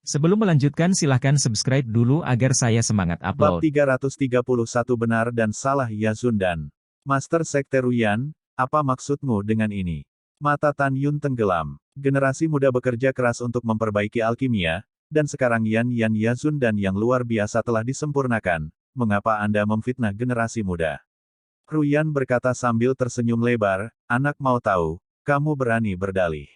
Sebelum melanjutkan silahkan subscribe dulu agar saya semangat Bab upload. 331 benar dan salah Yazun dan Master Sekte Ruyan, apa maksudmu dengan ini? Mata Tan Yun tenggelam. Generasi muda bekerja keras untuk memperbaiki alkimia, dan sekarang Yan Yazun dan yang luar biasa telah disempurnakan. Mengapa Anda memfitnah generasi muda? Ruyan berkata sambil tersenyum lebar, anak mau tahu, kamu berani berdalih.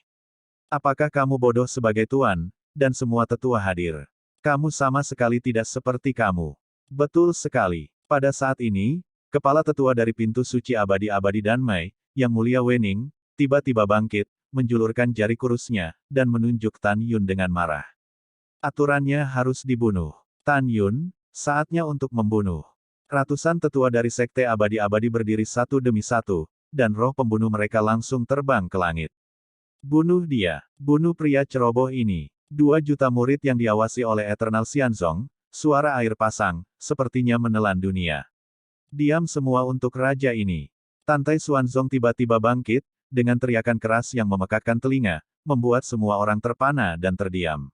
Apakah kamu bodoh sebagai tuan, dan semua tetua hadir? Kamu sama sekali tidak seperti kamu. Betul sekali. Pada saat ini, kepala tetua dari pintu suci abadi-abadi Danmai, Yang Mulia Wening, tiba-tiba bangkit, menjulurkan jari kurusnya, dan menunjuk Tan Yun dengan marah. Aturannya harus dibunuh. Tan Yun, saatnya untuk membunuh. Ratusan tetua dari sekte abadi-abadi berdiri satu demi satu, dan roh pembunuh mereka langsung terbang ke langit. Bunuh dia. Bunuh pria ceroboh ini. 2 juta murid yang diawasi oleh Eternal Xianzong, suara air pasang, sepertinya menelan dunia. Diam semua untuk raja ini. Tantai Xuanzong tiba-tiba bangkit, dengan teriakan keras yang memekakkan telinga, membuat semua orang terpana dan terdiam.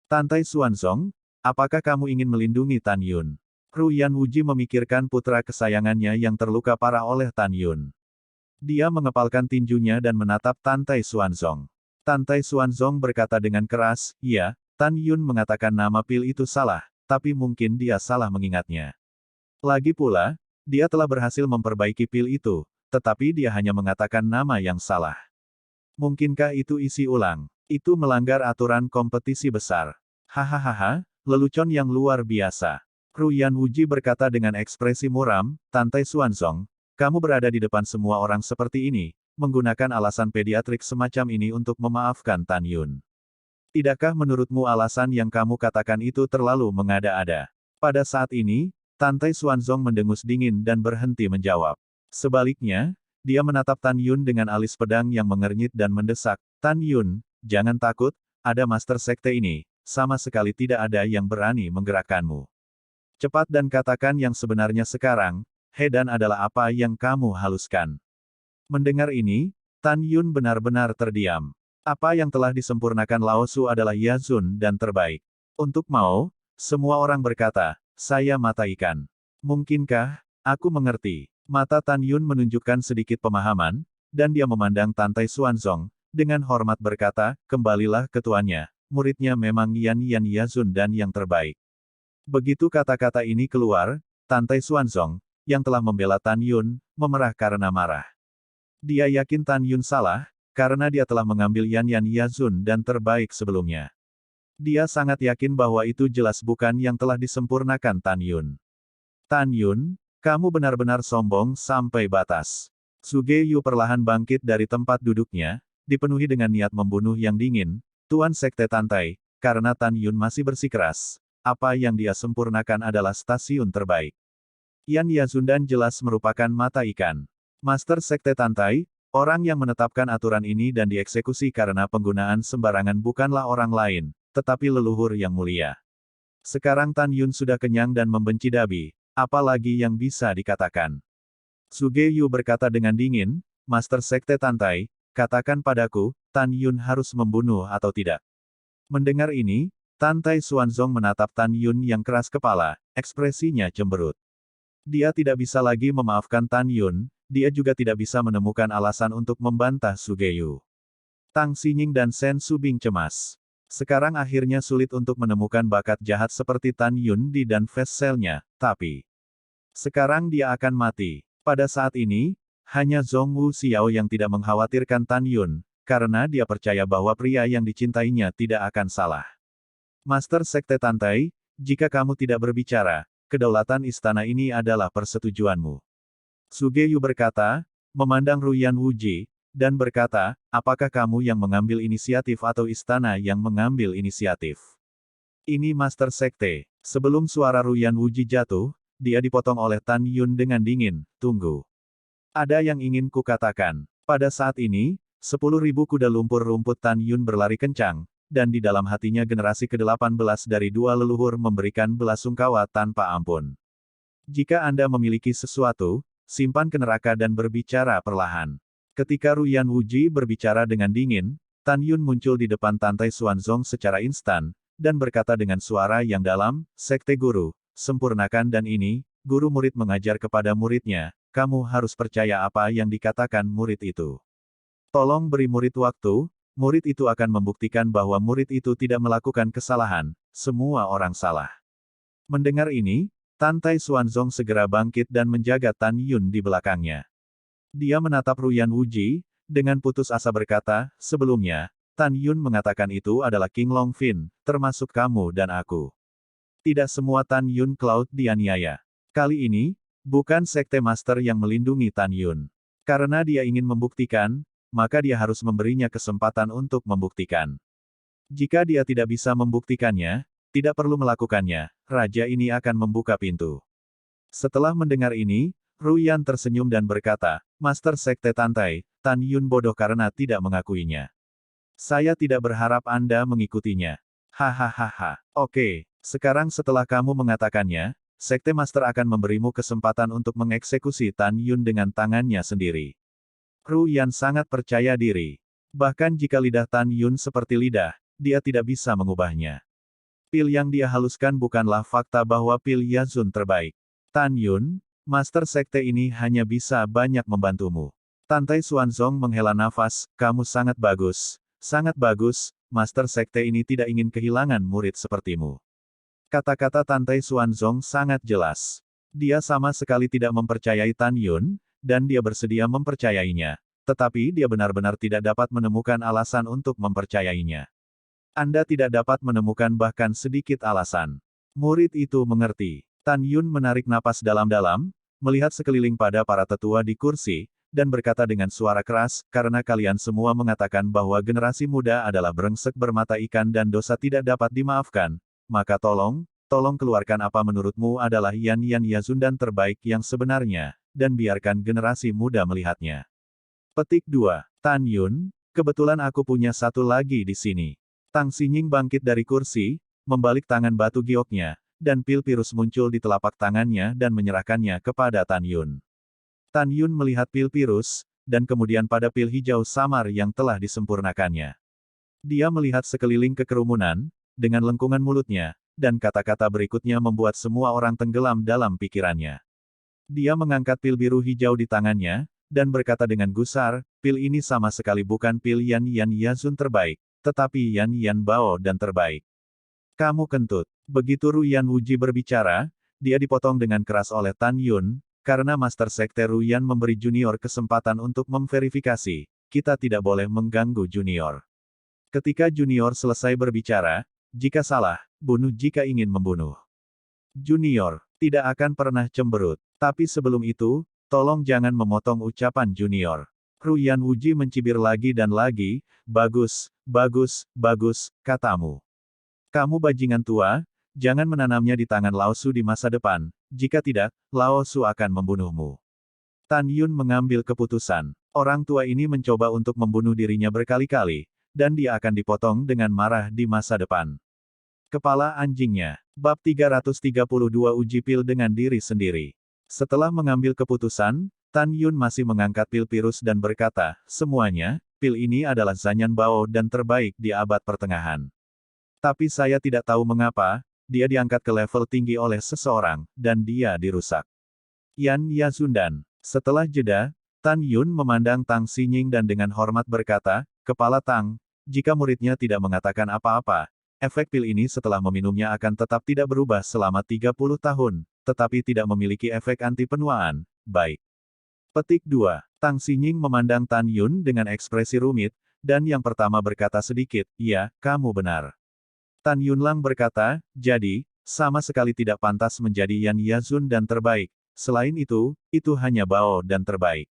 Tantai Xuanzong, apakah kamu ingin melindungi Tan Yun? Ruyan Wuji memikirkan putra kesayangannya yang terluka parah oleh Tan Yun. Dia mengepalkan tinjunya dan menatap Tantai Xuanzong. Tantai Xuanzong berkata dengan keras, iya, Tan Yun mengatakan nama pil itu salah, tapi mungkin dia salah mengingatnya. Lagi pula, dia telah berhasil memperbaiki pil itu, tetapi dia hanya mengatakan nama yang salah. Mungkinkah itu isi ulang? Itu melanggar aturan kompetisi besar. Hahaha, lelucon yang luar biasa. Ruyan Wuji berkata dengan ekspresi muram, Tantai Xuanzong, kamu berada di depan semua orang seperti ini, menggunakan alasan pediatrik semacam ini untuk memaafkan Tan Yun. Tidakkah menurutmu alasan yang kamu katakan itu terlalu mengada-ada? Pada saat ini, Tantai Xuanzong mendengus dingin dan berhenti menjawab. Sebaliknya, dia menatap Tan Yun dengan alis pedang yang mengernyit dan mendesak, Tan Yun, jangan takut, ada Master Sekte ini, sama sekali tidak ada yang berani menggerakkanmu. Cepat dan katakan yang sebenarnya sekarang, Hedan adalah apa yang kamu haluskan. Mendengar ini, Tan Yun benar-benar terdiam. Apa yang telah disempurnakan Lao Su adalah Yazun dan terbaik. Untuk Mao, semua orang berkata, saya mata ikan. Mungkinkah, aku mengerti. Mata Tan Yun menunjukkan sedikit pemahaman, dan dia memandang Tantai Xuanzong, dengan hormat berkata, kembalilah ke tuannya, muridnya memang Yan Yazun dan yang terbaik. Begitu kata-kata ini keluar, Tantai Xuanzong, yang telah membela Tan Yun, memerah karena marah. Dia yakin Tan Yun salah, karena dia telah mengambil Yan Yazun dan terbaik sebelumnya. Dia sangat yakin bahwa itu jelas bukan yang telah disempurnakan Tan Yun. Tan Yun, kamu benar-benar sombong sampai batas. Suge Yu perlahan bangkit dari tempat duduknya, dipenuhi dengan niat membunuh yang dingin, Tuan Sekte Tantai, karena Tan Yun masih bersikeras. Apa yang dia sempurnakan adalah stasiun terbaik. Yan Yazundan jelas merupakan mata ikan. Master Sekte Tantai, orang yang menetapkan aturan ini dan dieksekusi karena penggunaan sembarangan bukanlah orang lain, tetapi leluhur yang mulia. Sekarang Tan Yun sudah kenyang dan membenci Dabi, apalagi yang bisa dikatakan. Suge Yu berkata dengan dingin, Master Sekte Tantai, katakan padaku, Tan Yun harus membunuh atau tidak. Mendengar ini, Tantai Xuanzong menatap Tan Yun yang keras kepala, ekspresinya cemberut. Dia tidak bisa lagi memaafkan Tan Yun, dia juga tidak bisa menemukan alasan untuk membantah Suge Yu. Tang Xinying dan Shen Subing cemas. Sekarang akhirnya sulit untuk menemukan bakat jahat seperti Tan Yun di dan Fast Cell-nya, tapi sekarang dia akan mati. Pada saat ini, hanya Zhong Wu Xiao yang tidak mengkhawatirkan Tan Yun, karena dia percaya bahwa pria yang dicintainya tidak akan salah. Master Sekte Tantai, jika kamu tidak berbicara, kedaulatan istana ini adalah persetujuanmu. Suge Yu berkata, memandang Ruyan Wuji, dan berkata, apakah kamu yang mengambil inisiatif atau istana yang mengambil inisiatif? Ini Master Sekte. Sebelum suara Ruyan Wuji jatuh, dia dipotong oleh Tan Yun dengan dingin, tunggu. Ada yang ingin kukatakan. Pada saat ini, 10.000 kuda lumpur rumput Tan Yun berlari kencang, dan di dalam hatinya generasi ke-18 dari dua leluhur memberikan belasungkawa tanpa ampun. Jika Anda memiliki sesuatu, simpan ke neraka dan berbicara perlahan. Ketika Ruyan Wuji berbicara dengan dingin, Tan Yun muncul di depan Tantai Xuanzong secara instan, dan berkata dengan suara yang dalam, Sekte Guru, sempurnakan dan ini, guru murid mengajar kepada muridnya, kamu harus percaya apa yang dikatakan murid itu. Tolong beri murid waktu, murid itu akan membuktikan bahwa murid itu tidak melakukan kesalahan, semua orang salah. Mendengar ini, Tan Tai Xuanzong segera bangkit dan menjaga Tan Yun di belakangnya. Dia menatap Ruyan Wuji, dengan putus asa berkata, sebelumnya, Tan Yun mengatakan itu adalah King Long Fin, termasuk kamu dan aku. Tidak semua Tan Yun Cloud dianiaya. Kali ini, bukan Sekte Master yang melindungi Tan Yun. Karena dia ingin membuktikan, maka dia harus memberinya kesempatan untuk membuktikan. Jika dia tidak bisa membuktikannya, tidak perlu melakukannya, raja ini akan membuka pintu. Setelah mendengar ini, Ruyan tersenyum dan berkata, Master Sekte Tantai, Tan Yun bodoh karena tidak mengakuinya. Saya tidak berharap Anda mengikutinya. Hahaha. Oke, sekarang setelah kamu mengatakannya, Sekte Master akan memberimu kesempatan untuk mengeksekusi Tan Yun dengan tangannya sendiri. Ruyan sangat percaya diri. Bahkan jika lidah Tan Yun seperti lidah, dia tidak bisa mengubahnya. Pil yang dia haluskan bukanlah fakta bahwa pil Yazun terbaik. Tan Yun, Master Sekte ini hanya bisa banyak membantumu. Tan Tai Xuanzong menghela nafas, kamu sangat bagus. Sangat bagus, Master Sekte ini tidak ingin kehilangan murid sepertimu. Kata-kata Tan Tai Xuanzong sangat jelas. Dia sama sekali tidak mempercayai Tan Yun, dan dia bersedia mempercayainya. Tetapi dia benar-benar tidak dapat menemukan alasan untuk mempercayainya. Anda tidak dapat menemukan bahkan sedikit alasan. Murid itu mengerti. Tan Yun menarik napas dalam-dalam, melihat sekeliling pada para tetua di kursi, dan berkata dengan suara keras, karena kalian semua mengatakan bahwa generasi muda adalah brengsek bermata ikan dan dosa tidak dapat dimaafkan, maka tolong keluarkan apa menurutmu adalah Yan Yazun dan terbaik yang sebenarnya, dan biarkan generasi muda melihatnya. Petik 2. Tan Yun, kebetulan aku punya satu lagi di sini. Tang Xinying bangkit dari kursi, membalik tangan batu gioknya, dan pil virus muncul di telapak tangannya dan menyerahkannya kepada Tan Yun. Tan Yun melihat pil virus, dan kemudian pada pil hijau samar yang telah disempurnakannya. Dia melihat sekeliling kekerumunan, dengan lengkungan mulutnya, dan kata-kata berikutnya membuat semua orang tenggelam dalam pikirannya. Dia mengangkat pil biru hijau di tangannya, dan berkata dengan gusar, pil ini sama sekali bukan pil Yan Yazun terbaik, tetapi Yan Bao dan terbaik. Kamu kentut. Begitu Ruyan Wuji berbicara, dia dipotong dengan keras oleh Tan Yun, karena Master Sekte Ruyan memberi junior kesempatan untuk memverifikasi, kita tidak boleh mengganggu junior. Ketika junior selesai berbicara, jika salah, bunuh jika ingin membunuh. Junior, tidak akan pernah cemberut. Tapi sebelum itu, tolong jangan memotong ucapan junior. Ruyan Wuji mencibir lagi dan lagi, bagus, katamu. Kamu bajingan tua, jangan menanamnya di tangan Lao Su di masa depan, jika tidak, Lao Su akan membunuhmu. Tan Yun mengambil keputusan. Orang tua ini mencoba untuk membunuh dirinya berkali-kali, dan dia akan dipotong dengan marah di masa depan. Kepala anjingnya. Bab 332 Uji pil dengan diri sendiri. Setelah mengambil keputusan, Tan Yun masih mengangkat pil virus dan berkata, semuanya, pil ini adalah Zanyan Bao dan terbaik di abad pertengahan. Tapi saya tidak tahu mengapa, dia diangkat ke level tinggi oleh seseorang, dan dia dirusak. Yan Yazundan. Setelah jeda, Tan Yun memandang Tang Xinying dan dengan hormat berkata, Kepala Tang, jika muridnya tidak mengatakan apa-apa, efek pil ini setelah meminumnya akan tetap tidak berubah selama 30 tahun, tetapi tidak memiliki efek anti penuaan. Baik. Petik 2. Tang Xinying memandang Tan Yun dengan ekspresi rumit, dan yang pertama berkata sedikit, ya, kamu benar. Tan Yunlang berkata, jadi, sama sekali tidak pantas menjadi Yan Yazun dan terbaik. Selain itu hanya Bao dan terbaik.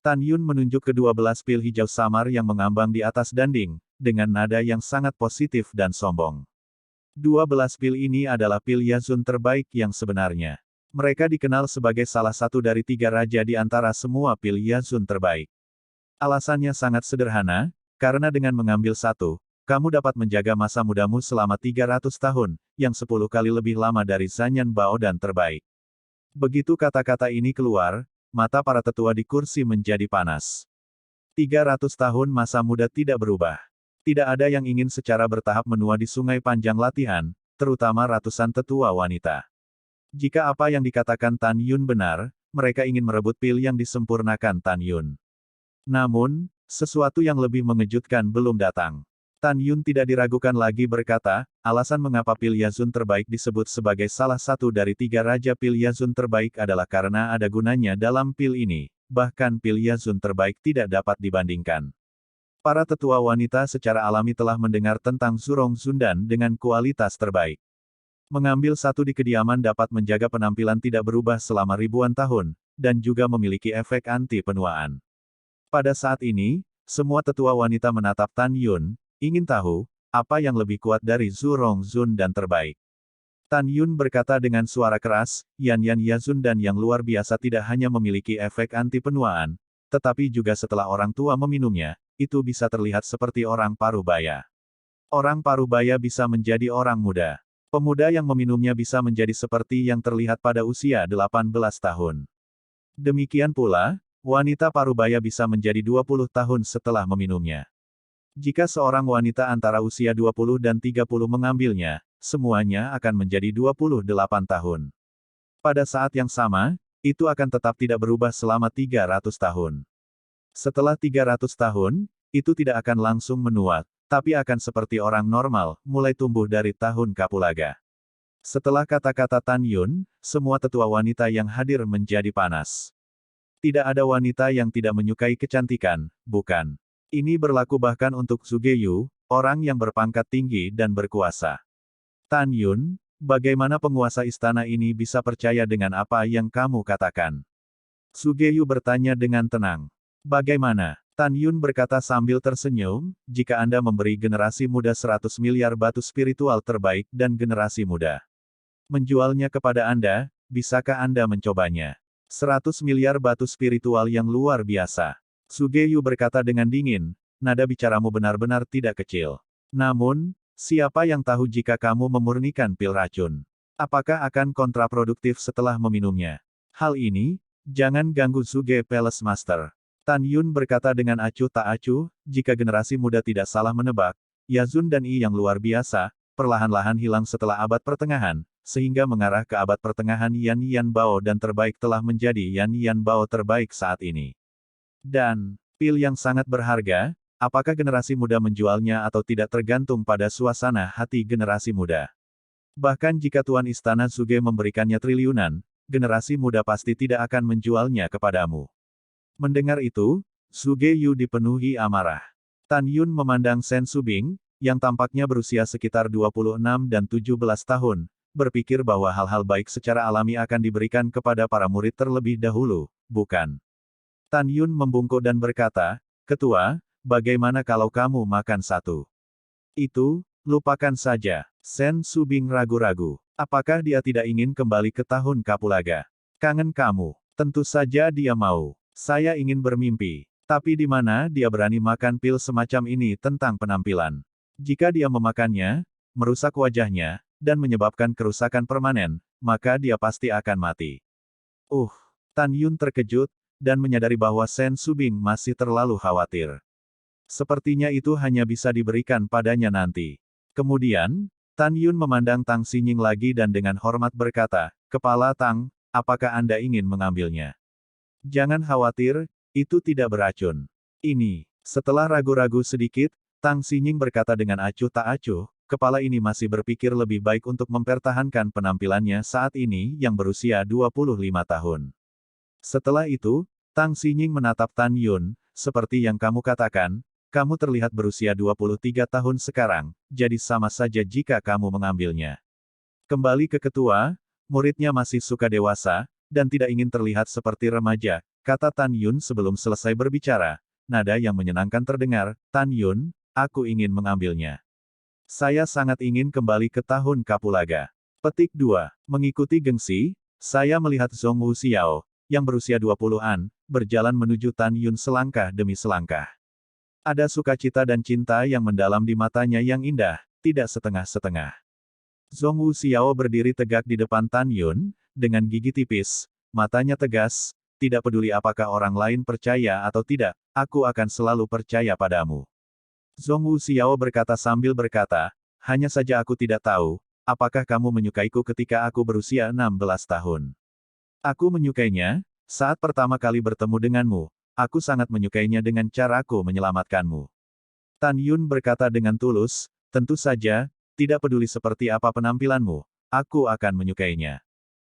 Tan Yun menunjuk ke-12 pil hijau samar yang mengambang di atas dinding, dengan nada yang sangat positif dan sombong. 12 pil ini adalah pil Yazun terbaik yang sebenarnya. Mereka dikenal sebagai salah satu dari 3 raja di antara semua pil Yazun terbaik. Alasannya sangat sederhana, karena dengan mengambil satu, kamu dapat menjaga masa mudamu selama 300 tahun, yang 10 kali lebih lama dari Zanyan Bao dan terbaik. Begitu kata-kata ini keluar, mata para tetua di kursi menjadi panas. 300 tahun masa muda tidak berubah. Tidak ada yang ingin secara bertahap menua di sungai panjang latihan, terutama ratusan tetua wanita. Jika apa yang dikatakan Tan Yun benar, mereka ingin merebut pil yang disempurnakan Tan Yun. Namun, sesuatu yang lebih mengejutkan belum datang. Tan Yun tidak diragukan lagi berkata, alasan mengapa pil Yazun terbaik disebut sebagai salah satu dari 3 raja pil Yazun terbaik adalah karena ada gunanya dalam pil ini, bahkan pil Yazun terbaik tidak dapat dibandingkan. Para tetua wanita secara alami telah mendengar tentang Zurong Zundan dengan kualitas terbaik. Mengambil satu di kediaman dapat menjaga penampilan tidak berubah selama ribuan tahun, dan juga memiliki efek anti penuaan. Pada saat ini, semua tetua wanita menatap Tan Yun, ingin tahu, apa yang lebih kuat dari Zurong Zundan terbaik. Tan Yun berkata dengan suara keras, Yan Yazundan yang luar biasa tidak hanya memiliki efek anti penuaan, tetapi juga setelah orang tua meminumnya, itu bisa terlihat seperti orang parubaya. Orang parubaya bisa menjadi orang muda. Pemuda yang meminumnya bisa menjadi seperti yang terlihat pada usia 18 tahun. Demikian pula, wanita parubaya bisa menjadi 20 tahun setelah meminumnya. Jika seorang wanita antara usia 20 dan 30 mengambilnya, semuanya akan menjadi 28 tahun. Pada saat yang sama, itu akan tetap tidak berubah selama 300 tahun. Setelah 300 tahun, itu tidak akan langsung menua, tapi akan seperti orang normal, mulai tumbuh dari tahun kapulaga. Setelah kata-kata Tan Yun, semua tetua wanita yang hadir menjadi panas. Tidak ada wanita yang tidak menyukai kecantikan, bukan? Ini berlaku bahkan untuk Sugeyu, orang yang berpangkat tinggi dan berkuasa. Tan Yun, bagaimana penguasa istana ini bisa percaya dengan apa yang kamu katakan? Sugeyu bertanya dengan tenang. Bagaimana? Tan Yun berkata sambil tersenyum, jika Anda memberi generasi muda 100 miliar batu spiritual terbaik dan generasi muda menjualnya kepada Anda, bisakah Anda mencobanya? 100 miliar batu spiritual yang luar biasa. Sugeyu berkata dengan dingin, nada bicaramu benar-benar tidak kecil. Namun, siapa yang tahu jika kamu memurnikan pil racun? Apakah akan kontraproduktif setelah meminumnya? Hal ini, jangan ganggu Suge Palace Master. Tan Yun berkata dengan acuh tak acuh, jika generasi muda tidak salah menebak, Yazun dan Yi yang luar biasa, perlahan-lahan hilang setelah abad pertengahan, sehingga mengarah ke abad pertengahan Yan Bao dan terbaik telah menjadi Yan Bao terbaik saat ini. Dan, pil yang sangat berharga, apakah generasi muda menjualnya atau tidak tergantung pada suasana hati generasi muda. Bahkan jika Tuan Istana Suge memberikannya triliunan, generasi muda pasti tidak akan menjualnya kepadamu. Mendengar itu, Suge Yu dipenuhi amarah. Tan Yun memandang Sen Subing, yang tampaknya berusia sekitar 26 dan 17 tahun, berpikir bahwa hal-hal baik secara alami akan diberikan kepada para murid terlebih dahulu, bukan? Tan Yun membungkuk dan berkata, Ketua, bagaimana kalau kamu makan satu? Itu, lupakan saja. Sen Subing ragu-ragu. Apakah dia tidak ingin kembali ke tahun kapulaga? Kangen kamu. Tentu saja dia mau. Saya ingin bermimpi. Tapi di mana dia berani makan pil semacam ini tentang penampilan? Jika dia memakannya, merusak wajahnya, dan menyebabkan kerusakan permanen, maka dia pasti akan mati. Tan Yun terkejut, dan menyadari bahwa Sen Subing masih terlalu khawatir. Sepertinya itu hanya bisa diberikan padanya nanti. Kemudian, Tan Yun memandang Tang Xinying lagi dan dengan hormat berkata, Kepala Tang, apakah Anda ingin mengambilnya? Jangan khawatir, itu tidak beracun. Ini, setelah ragu-ragu sedikit, Tang Xinying berkata dengan acuh tak acuh, kepala ini masih berpikir lebih baik untuk mempertahankan penampilannya saat ini yang berusia 25 tahun. Setelah itu, Tang Xinying menatap Tan Yun, seperti yang kamu katakan, kamu terlihat berusia 23 tahun sekarang, jadi sama saja jika kamu mengambilnya. Kembali ke ketua, muridnya masih suka dewasa, dan tidak ingin terlihat seperti remaja, kata Tan Yun sebelum selesai berbicara, nada yang menyenangkan terdengar, Tan Yun, aku ingin mengambilnya. Saya sangat ingin kembali ke tahun kapulaga. Petik 2. Mengikuti gengsi, saya melihat Zhong Wu Xiao, yang berusia 20-an, berjalan menuju Tan Yun selangkah demi selangkah. Ada sukacita dan cinta yang mendalam di matanya yang indah, tidak setengah-setengah. Zhong Wu Xiao berdiri tegak di depan Tan Yun, dengan gigi tipis, matanya tegas, tidak peduli apakah orang lain percaya atau tidak, aku akan selalu percaya padamu. Zhong Wu Xiao berkata sambil berkata, hanya saja aku tidak tahu, apakah kamu menyukaiku ketika aku berusia 16 tahun. Aku menyukainya, saat pertama kali bertemu denganmu, aku sangat menyukainya dengan caraku menyelamatkanmu. Tan Yun berkata dengan tulus, tentu saja, tidak peduli seperti apa penampilanmu, aku akan menyukainya.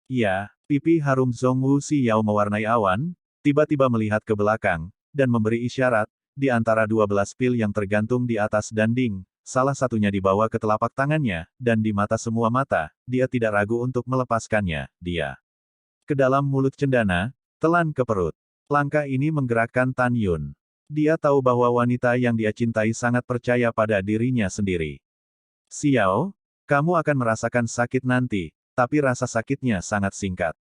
Ya, pipi harum Zhong Wu Xiao mewarnai awan, tiba-tiba melihat ke belakang, dan memberi isyarat, di antara 12 pil yang tergantung di atas dinding, salah satunya dibawa ke telapak tangannya, dan di mata semua mata, dia tidak ragu untuk melepaskannya, dia. Ke dalam mulut cendana, telan ke perut. Langkah ini menggerakkan Tan Yun. Dia tahu bahwa wanita yang dia cintai sangat percaya pada dirinya sendiri. Xiao, kamu akan merasakan sakit nanti, tapi rasa sakitnya sangat singkat.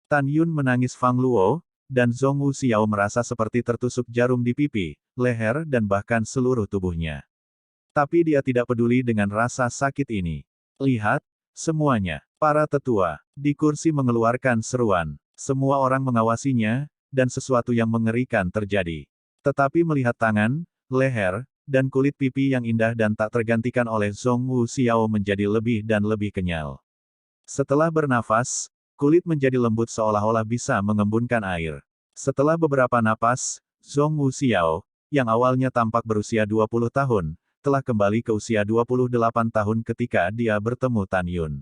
Tan Yun menangis Fang Luo, dan Zhong Wu Xiao merasa seperti tertusuk jarum di pipi, leher dan bahkan seluruh tubuhnya. Tapi dia tidak peduli dengan rasa sakit ini. Lihat, semuanya, para tetua, di kursi mengeluarkan seruan. Semua orang mengawasinya, dan sesuatu yang mengerikan terjadi. Tetapi melihat tangan, leher, dan kulit pipi yang indah dan tak tergantikan oleh Zhong Wu Xiao menjadi lebih dan lebih kenyal. Setelah bernafas, kulit menjadi lembut seolah-olah bisa mengembunkan air. Setelah beberapa napas, Zhong Wu Xiao, yang awalnya tampak berusia 20 tahun, telah kembali ke usia 28 tahun ketika dia bertemu Tan Yun.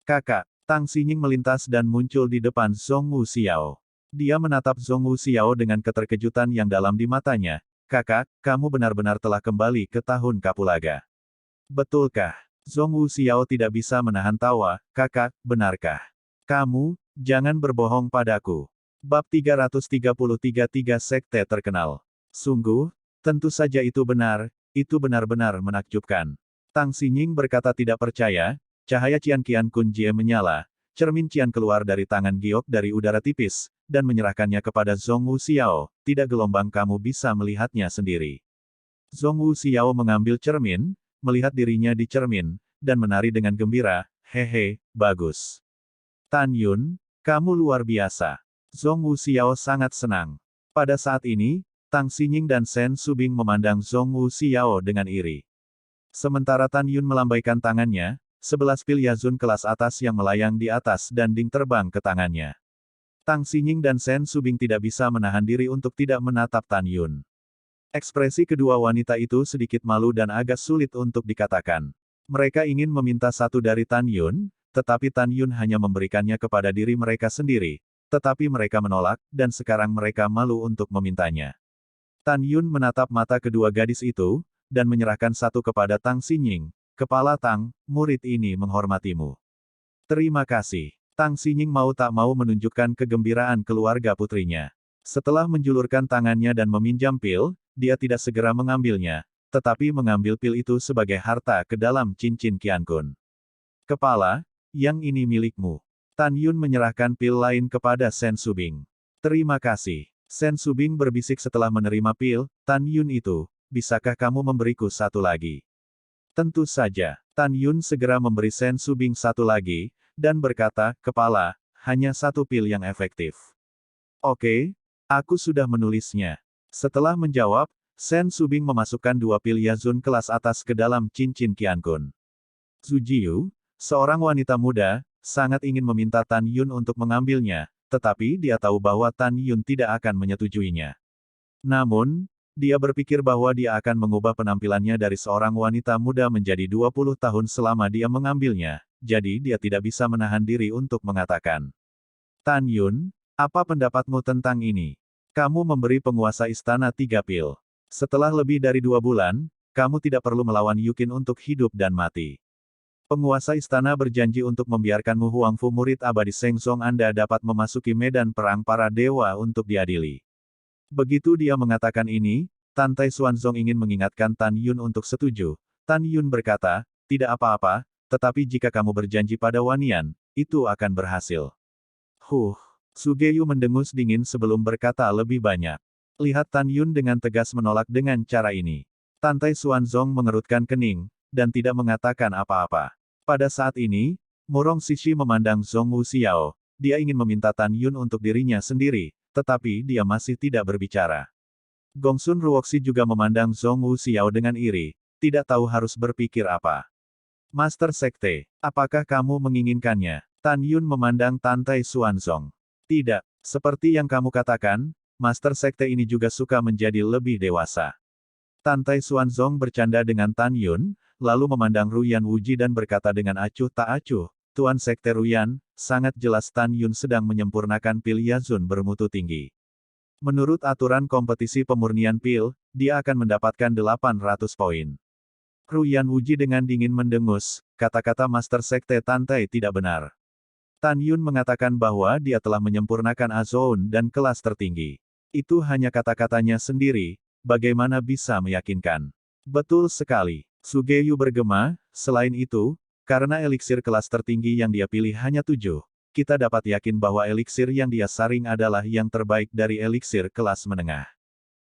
Kakak, Tang Xinying melintas dan muncul di depan Zhong Wu Xiao. Dia menatap Zhong Wu Xiao dengan keterkejutan yang dalam di matanya. Kakak, kamu benar-benar telah kembali ke tahun Kapulaga. Betulkah? Zhong Wu Xiao tidak bisa menahan tawa, kakak, benarkah? Kamu, jangan berbohong padaku. Bab 333 Tiga Sekte Terkenal. Sungguh, tentu saja itu benar, itu benar-benar menakjubkan. Tang Xinying berkata tidak percaya, cahaya Qian Qian Kun Jie menyala, cermin Qian keluar dari tangan Giok dari udara tipis, dan menyerahkannya kepada Zhong Wu Xiao, tidak gelombang kamu bisa melihatnya sendiri. Zhong Wu Xiao mengambil cermin, melihat dirinya di cermin, dan menari dengan gembira, hehe, bagus. Tan Yun, kamu luar biasa. Zhong Wu Xiao sangat senang. Pada saat ini, Tang Xinying dan Shen Subing memandang Zhong Wu Xiao dengan iri. Sementara Tan Yun melambaikan tangannya, 11 pil Yazun kelas atas yang melayang di atas dinding terbang ke tangannya. Tang Xinying dan Shen Subing tidak bisa menahan diri untuk tidak menatap Tan Yun. Ekspresi kedua wanita itu sedikit malu dan agak sulit untuk dikatakan. Mereka ingin meminta satu dari Tan Yun, tetapi Tan Yun hanya memberikannya kepada diri mereka sendiri. Tetapi mereka menolak, dan sekarang mereka malu untuk memintanya. Tan Yun menatap mata kedua gadis itu, dan menyerahkan satu kepada Tang Xinying. Kepala Tang, murid ini menghormatimu. Terima kasih. Tang Xinying mau tak mau menunjukkan kegembiraan keluarga putrinya. Setelah menjulurkan tangannya dan meminjam pil, dia tidak segera mengambilnya, tetapi mengambil pil itu sebagai harta ke dalam cincin Qian Kun. Kepala, yang ini milikmu. Tan Yun menyerahkan pil lain kepada Shen Subing. Terima kasih. Shen Subing berbisik setelah menerima pil, Tan Yun itu, bisakah kamu memberiku satu lagi? Tentu saja. Tan Yun segera memberi Shen Subing satu lagi, dan berkata, kepala, hanya satu pil yang efektif. Oke, aku sudah menulisnya. Setelah menjawab, Shen Subing memasukkan 2 pil Yazun kelas atas ke dalam cincin Qian Kun. Zhu Jiu, seorang wanita muda, sangat ingin meminta Tan Yun untuk mengambilnya, tetapi dia tahu bahwa Tan Yun tidak akan menyetujuinya. Namun, dia berpikir bahwa dia akan mengubah penampilannya dari seorang wanita muda menjadi 20 tahun selama dia mengambilnya, jadi dia tidak bisa menahan diri untuk mengatakan. Tan Yun, apa pendapatmu tentang ini? Kamu memberi penguasa istana 3 pil. Setelah lebih dari 2 bulan, kamu tidak perlu melawan Yukin untuk hidup dan mati. Penguasa istana berjanji untuk membiarkanmu Huangfu murid abadi Sheng Zong Anda dapat memasuki medan perang para dewa untuk diadili. Begitu dia mengatakan ini, Tantai Xuanzong ingin mengingatkan Tan Yun untuk setuju. Tan Yun berkata, tidak apa-apa, tetapi jika kamu berjanji pada Wanian, itu akan berhasil. Sugeyu mendengus dingin sebelum berkata lebih banyak. Lihat Tan Yun dengan tegas menolak dengan cara ini. Tantai Xuanzong mengerutkan kening, dan tidak mengatakan apa-apa. Pada saat ini, Murong Sishi memandang Zhong Wu Xiao, dia ingin meminta Tan Yun untuk dirinya sendiri, tetapi dia masih tidak berbicara. Gongsun Ruoxi juga memandang Zhong Wuxiao dengan iri, tidak tahu harus berpikir apa. Master Sekte, apakah kamu menginginkannya? Tan Yun memandang Tantai Xuanzong. Tidak, seperti yang kamu katakan, Master Sekte ini juga suka menjadi lebih dewasa. Tantai Xuanzong bercanda dengan Tan Yun, lalu memandang Ruyan Wuji dan berkata dengan acuh tak acuh, Tuan Sekte Ruyan, sangat jelas Tan Yun sedang menyempurnakan pil Yazun bermutu tinggi. Menurut aturan kompetisi pemurnian pil, dia akan mendapatkan 800 poin. Ruyan Wuji dengan dingin mendengus, kata-kata Master Sekte Tantai tidak benar. Tan Yun mengatakan bahwa dia telah menyempurnakan Azon dan kelas tertinggi. Itu hanya kata-katanya sendiri, bagaimana bisa meyakinkan? Betul sekali. Sugeyu bergema, selain itu, karena eliksir kelas tertinggi yang dia pilih hanya 7. Kita dapat yakin bahwa eliksir yang dia saring adalah yang terbaik dari eliksir kelas menengah.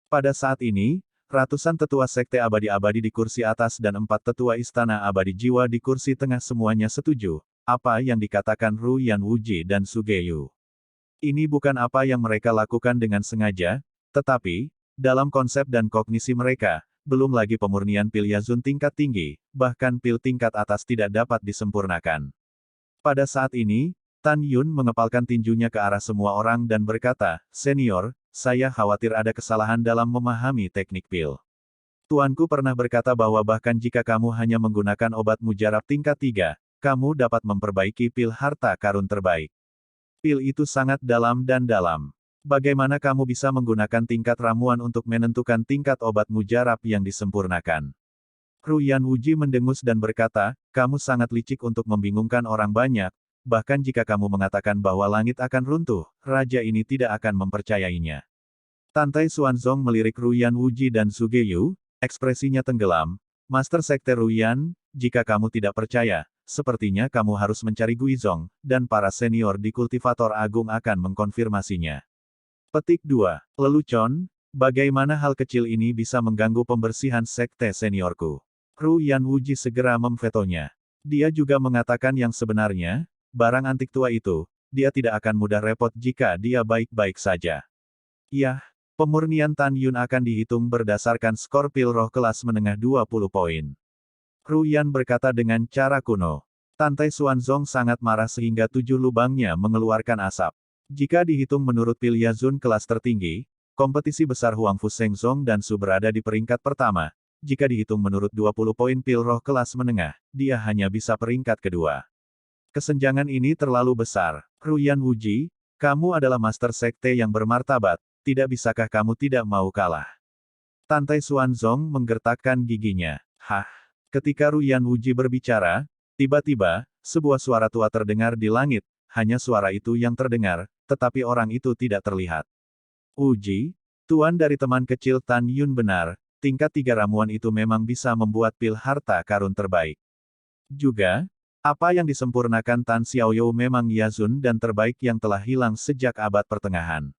Pada saat ini, ratusan tetua sekte abadi-abadi di kursi atas dan 4 tetua istana abadi jiwa di kursi tengah semuanya setuju, apa yang dikatakan Ruyan Wuji dan Sugeyu. Ini bukan apa yang mereka lakukan dengan sengaja, tetapi, dalam konsep dan kognisi mereka, belum lagi pemurnian pil Yazun tingkat tinggi, bahkan pil tingkat atas tidak dapat disempurnakan. Pada saat ini, Tan Yun mengepalkan tinjunya ke arah semua orang dan berkata, Senior, saya khawatir ada kesalahan dalam memahami teknik pil. Tuanku pernah berkata bahwa bahkan jika kamu hanya menggunakan obat mujarab tingkat 3, kamu dapat memperbaiki pil harta karun terbaik. Pil itu sangat dalam dan dalam. Bagaimana kamu bisa menggunakan tingkat ramuan untuk menentukan tingkat obat mujarab yang disempurnakan? Ruyan Wuji mendengus dan berkata, kamu sangat licik untuk membingungkan orang banyak, bahkan jika kamu mengatakan bahwa langit akan runtuh, raja ini tidak akan mempercayainya. Tantai Xuanzong melirik Ruyan Wuji dan Sugeyu, ekspresinya tenggelam. Master Sekte Ruyan, jika kamu tidak percaya, sepertinya kamu harus mencari Guizong, dan para senior di Kultivator Agung akan mengkonfirmasinya. Petik 2. Lelucon, bagaimana hal kecil ini bisa mengganggu pembersihan sekte seniorku? Ruyan Wuji segera memvetonya. Dia juga mengatakan yang sebenarnya, barang antik tua itu, dia tidak akan mudah repot jika dia baik-baik saja. Yah, pemurnian Tan Yun akan dihitung berdasarkan skor pil roh kelas menengah 20 poin. Ruyan berkata dengan cara kuno. Tantai Xuanzong sangat marah sehingga 7 lubangnya mengeluarkan asap. Jika dihitung menurut pil Yazun kelas tertinggi, kompetisi besar Huangfu Shengzong dan Su berada di peringkat pertama. Jika dihitung menurut 20 poin pil roh kelas menengah, dia hanya bisa peringkat kedua. Kesenjangan ini terlalu besar. Ruyan Wuji, kamu adalah master sekte yang bermartabat, tidak bisakah kamu tidak mau kalah? Tantai Xuanzong menggertakkan giginya. Hah? Ketika Ruyan Wuji berbicara, tiba-tiba, sebuah suara tua terdengar di langit, hanya suara itu yang terdengar, tetapi orang itu tidak terlihat. Wuji, tuan dari teman kecil Tan Yun benar, tingkat 3 ramuan itu memang bisa membuat pil harta karun terbaik. Juga, apa yang disempurnakan Tan Xiaoyou memang Yazun dan terbaik yang telah hilang sejak abad pertengahan.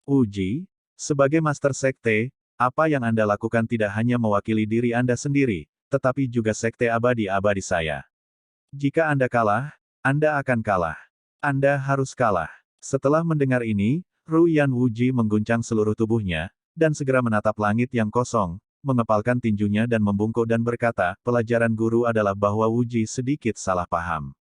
Wuji, sebagai master sekte, apa yang Anda lakukan tidak hanya mewakili diri Anda sendiri, tetapi juga sekte abadi-abadi saya. Jika Anda kalah, Anda akan kalah. Anda harus kalah. Setelah mendengar ini, Ruyan Wuji mengguncang seluruh tubuhnya, dan segera menatap langit yang kosong, mengepalkan tinjunya dan membungkuk dan berkata, pelajaran guru adalah bahwa Wuji sedikit salah paham.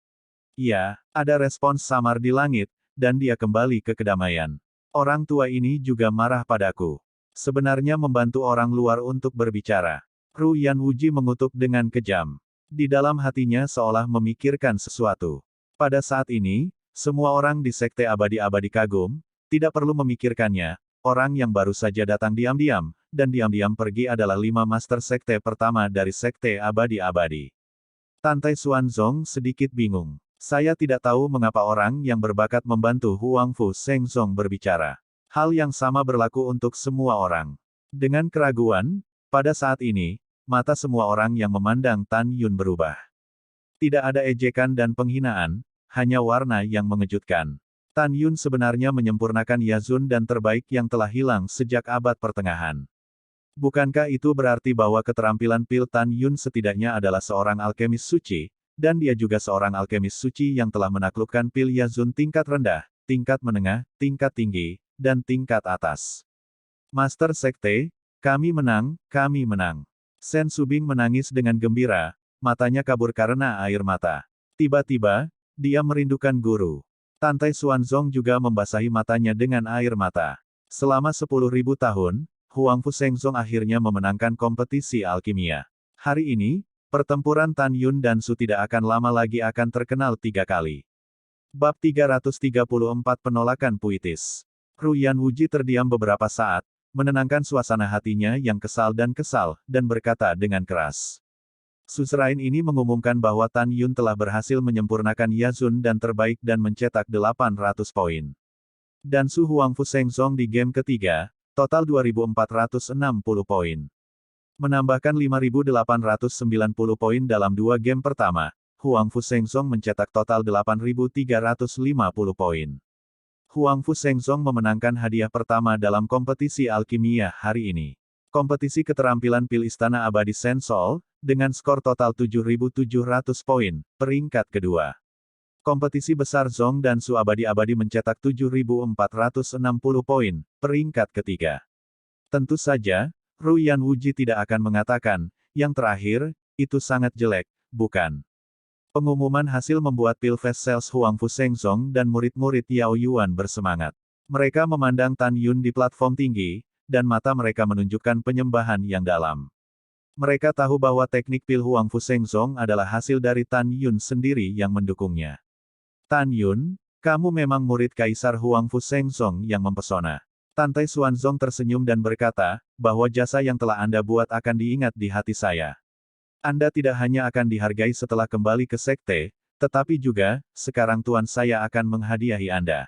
Ya, ada respons samar di langit, dan dia kembali ke kedamaian. Orang tua ini juga marah padaku. Sebenarnya membantu orang luar untuk berbicara. Ruyan Wuji mengutuk dengan kejam. Di dalam hatinya seolah memikirkan sesuatu. Pada saat ini, semua orang di Sekte Abadi-Abadi kagum, tidak perlu memikirkannya, orang yang baru saja datang diam-diam, dan diam-diam pergi adalah 5 master sekte pertama dari Sekte Abadi-Abadi. Tantai Xuanzong sedikit bingung. Saya tidak tahu mengapa orang yang berbakat membantu Huangfu Shengzong berbicara. Hal yang sama berlaku untuk semua orang. Dengan keraguan, pada saat ini, mata semua orang yang memandang Tan Yun berubah. Tidak ada ejekan dan penghinaan, hanya warna yang mengejutkan. Tan Yun sebenarnya menyempurnakan Yazun dan terbaik yang telah hilang sejak abad pertengahan. Bukankah itu berarti bahwa keterampilan pil Tan Yun setidaknya adalah seorang alkemis suci, dan dia juga seorang alkemis suci yang telah menaklukkan pil Yazun tingkat rendah, tingkat menengah, tingkat tinggi, dan tingkat atas. Master Sekte, kami menang, kami menang. Sen Subing menangis dengan gembira, matanya kabur karena air mata. Tiba-tiba, dia merindukan guru. Tantai Xuanzong juga membasahi matanya dengan air mata. Selama 10.000 tahun, Huang Fu Shengzong akhirnya memenangkan kompetisi alkimia. Hari ini, pertempuran Tan Yun dan Su tidak akan lama lagi akan terkenal 3 kali. Bab 334 Penolakan Puitis. Ruyan Wuji terdiam beberapa saat, menenangkan suasana hatinya yang kesal, dan berkata dengan keras. Suzerain ini mengumumkan bahwa Tan Yun telah berhasil menyempurnakan Yazun dan terbaik dan mencetak 800 poin. Dan Su Huang Fu Shengzong di game ketiga, total 2.460 poin. Menambahkan 5.890 poin dalam 2 game pertama, Huang Fu Shengzong mencetak total 8.350 poin. Huang Fu Shengzong memenangkan hadiah pertama dalam kompetisi alkimia hari ini. Kompetisi keterampilan pil Istana Abadi Sensol, dengan skor total 7.700 poin, peringkat kedua. Kompetisi besar Zong dan Su Abadi mencetak 7.460 poin, peringkat ketiga. Tentu saja, Ruyan Wuji tidak akan mengatakan, yang terakhir, itu sangat jelek, bukan? Pengumuman hasil membuat Pilfest Sales Huang Fu Shengzong dan murid-murid Yao Yuan bersemangat. Mereka memandang Tan Yun di platform tinggi, dan mata mereka menunjukkan penyembahan yang dalam. Mereka tahu bahwa teknik pil Huang Fu Shengzong adalah hasil dari Tan Yun sendiri yang mendukungnya. Tan Yun, kamu memang murid Kaisar Huang Fu Shengzong yang mempesona. Tantai Xuanzong tersenyum dan berkata, bahwa jasa yang telah Anda buat akan diingat di hati saya. Anda tidak hanya akan dihargai setelah kembali ke sekte, tetapi juga, sekarang Tuan saya akan menghadiahi Anda.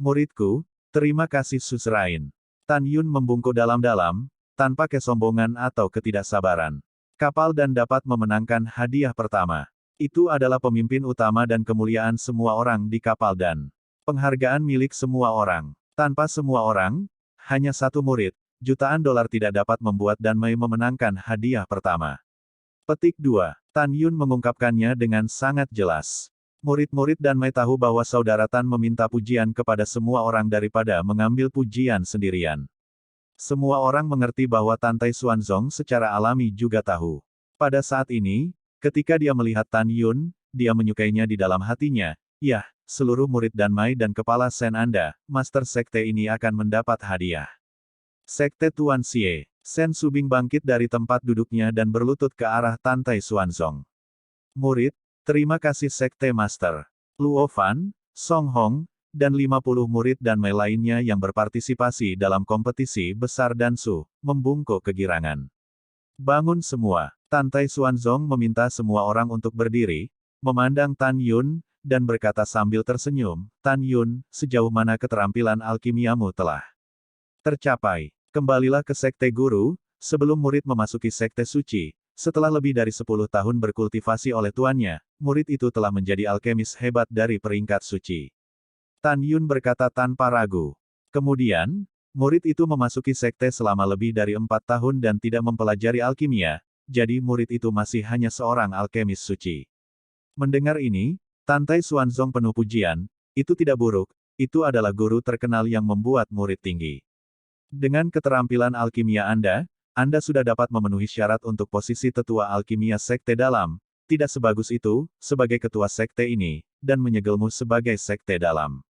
Muridku, terima kasih Suzerain. Tan Yun membungkuk dalam-dalam, tanpa kesombongan atau ketidaksabaran. Kapal dan dapat memenangkan hadiah pertama. Itu adalah pemimpin utama dan kemuliaan semua orang di kapal dan penghargaan milik semua orang. Tanpa semua orang, hanya satu murid, jutaan dolar tidak dapat membuat Dan Mei memenangkan hadiah pertama. Petik 2. Tan Yun mengungkapkannya dengan sangat jelas. Murid-murid Dan Mei tahu bahwa saudara Tan meminta pujian kepada semua orang daripada mengambil pujian sendirian. Semua orang mengerti bahwa Tantai Xuanzong secara alami juga tahu. Pada saat ini, ketika dia melihat Tan Yun, dia menyukainya di dalam hatinya. Yah, seluruh murid Dan Mei dan kepala Sen Anda, Master Sekte ini akan mendapat hadiah. Sekte Tuan Xie. Sen Subing bangkit dari tempat duduknya dan berlutut ke arah Tantai Xuanzong. Murid, terima kasih Sekte Master. Luo Fan, Song Hong, dan 50 murid Dan Mei lainnya yang berpartisipasi dalam kompetisi besar Dansu, membungkuk kegirangan. Bangun semua. Tantai Xuanzong meminta semua orang untuk berdiri, memandang Tan Yun, dan berkata sambil tersenyum, Tan Yun, sejauh mana keterampilan alkimiamu telah tercapai. Kembalilah ke Sekte Guru, sebelum murid memasuki Sekte Suci. Setelah lebih dari 10 tahun berkultivasi oleh tuannya, murid itu telah menjadi alkemis hebat dari peringkat suci. Tan Yun berkata tanpa ragu. Kemudian, murid itu memasuki sekte selama lebih dari 4 tahun dan tidak mempelajari alkimia, jadi murid itu masih hanya seorang alkemis suci. Mendengar ini, Tantai Xuanzong penuh pujian, itu tidak buruk, itu adalah guru terkenal yang membuat murid tinggi. Dengan keterampilan alkimia Anda sudah dapat memenuhi syarat untuk posisi tetua alkimia sekte dalam, tidak sebagus itu, sebagai ketua sekte ini, dan menyegelmu sebagai sekte dalam.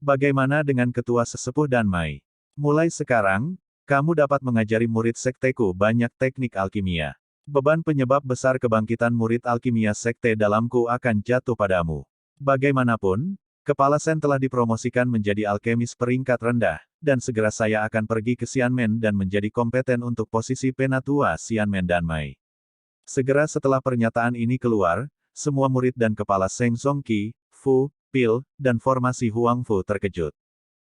Bagaimana dengan ketua sesepuh Dan Mei? Mulai sekarang, kamu dapat mengajari murid sekteku banyak teknik alkimia. Beban penyebab besar kebangkitan murid alkimia sekte dalamku akan jatuh padamu. Bagaimanapun, Kepala Sen telah dipromosikan menjadi alkemis peringkat rendah, dan segera saya akan pergi ke Xianmen dan menjadi kompeten untuk posisi penatua Xianmen Dan Mei. Segera setelah pernyataan ini keluar, semua murid dan kepala Seng Songqi, Fu, Pil, dan formasi Huang Fu terkejut.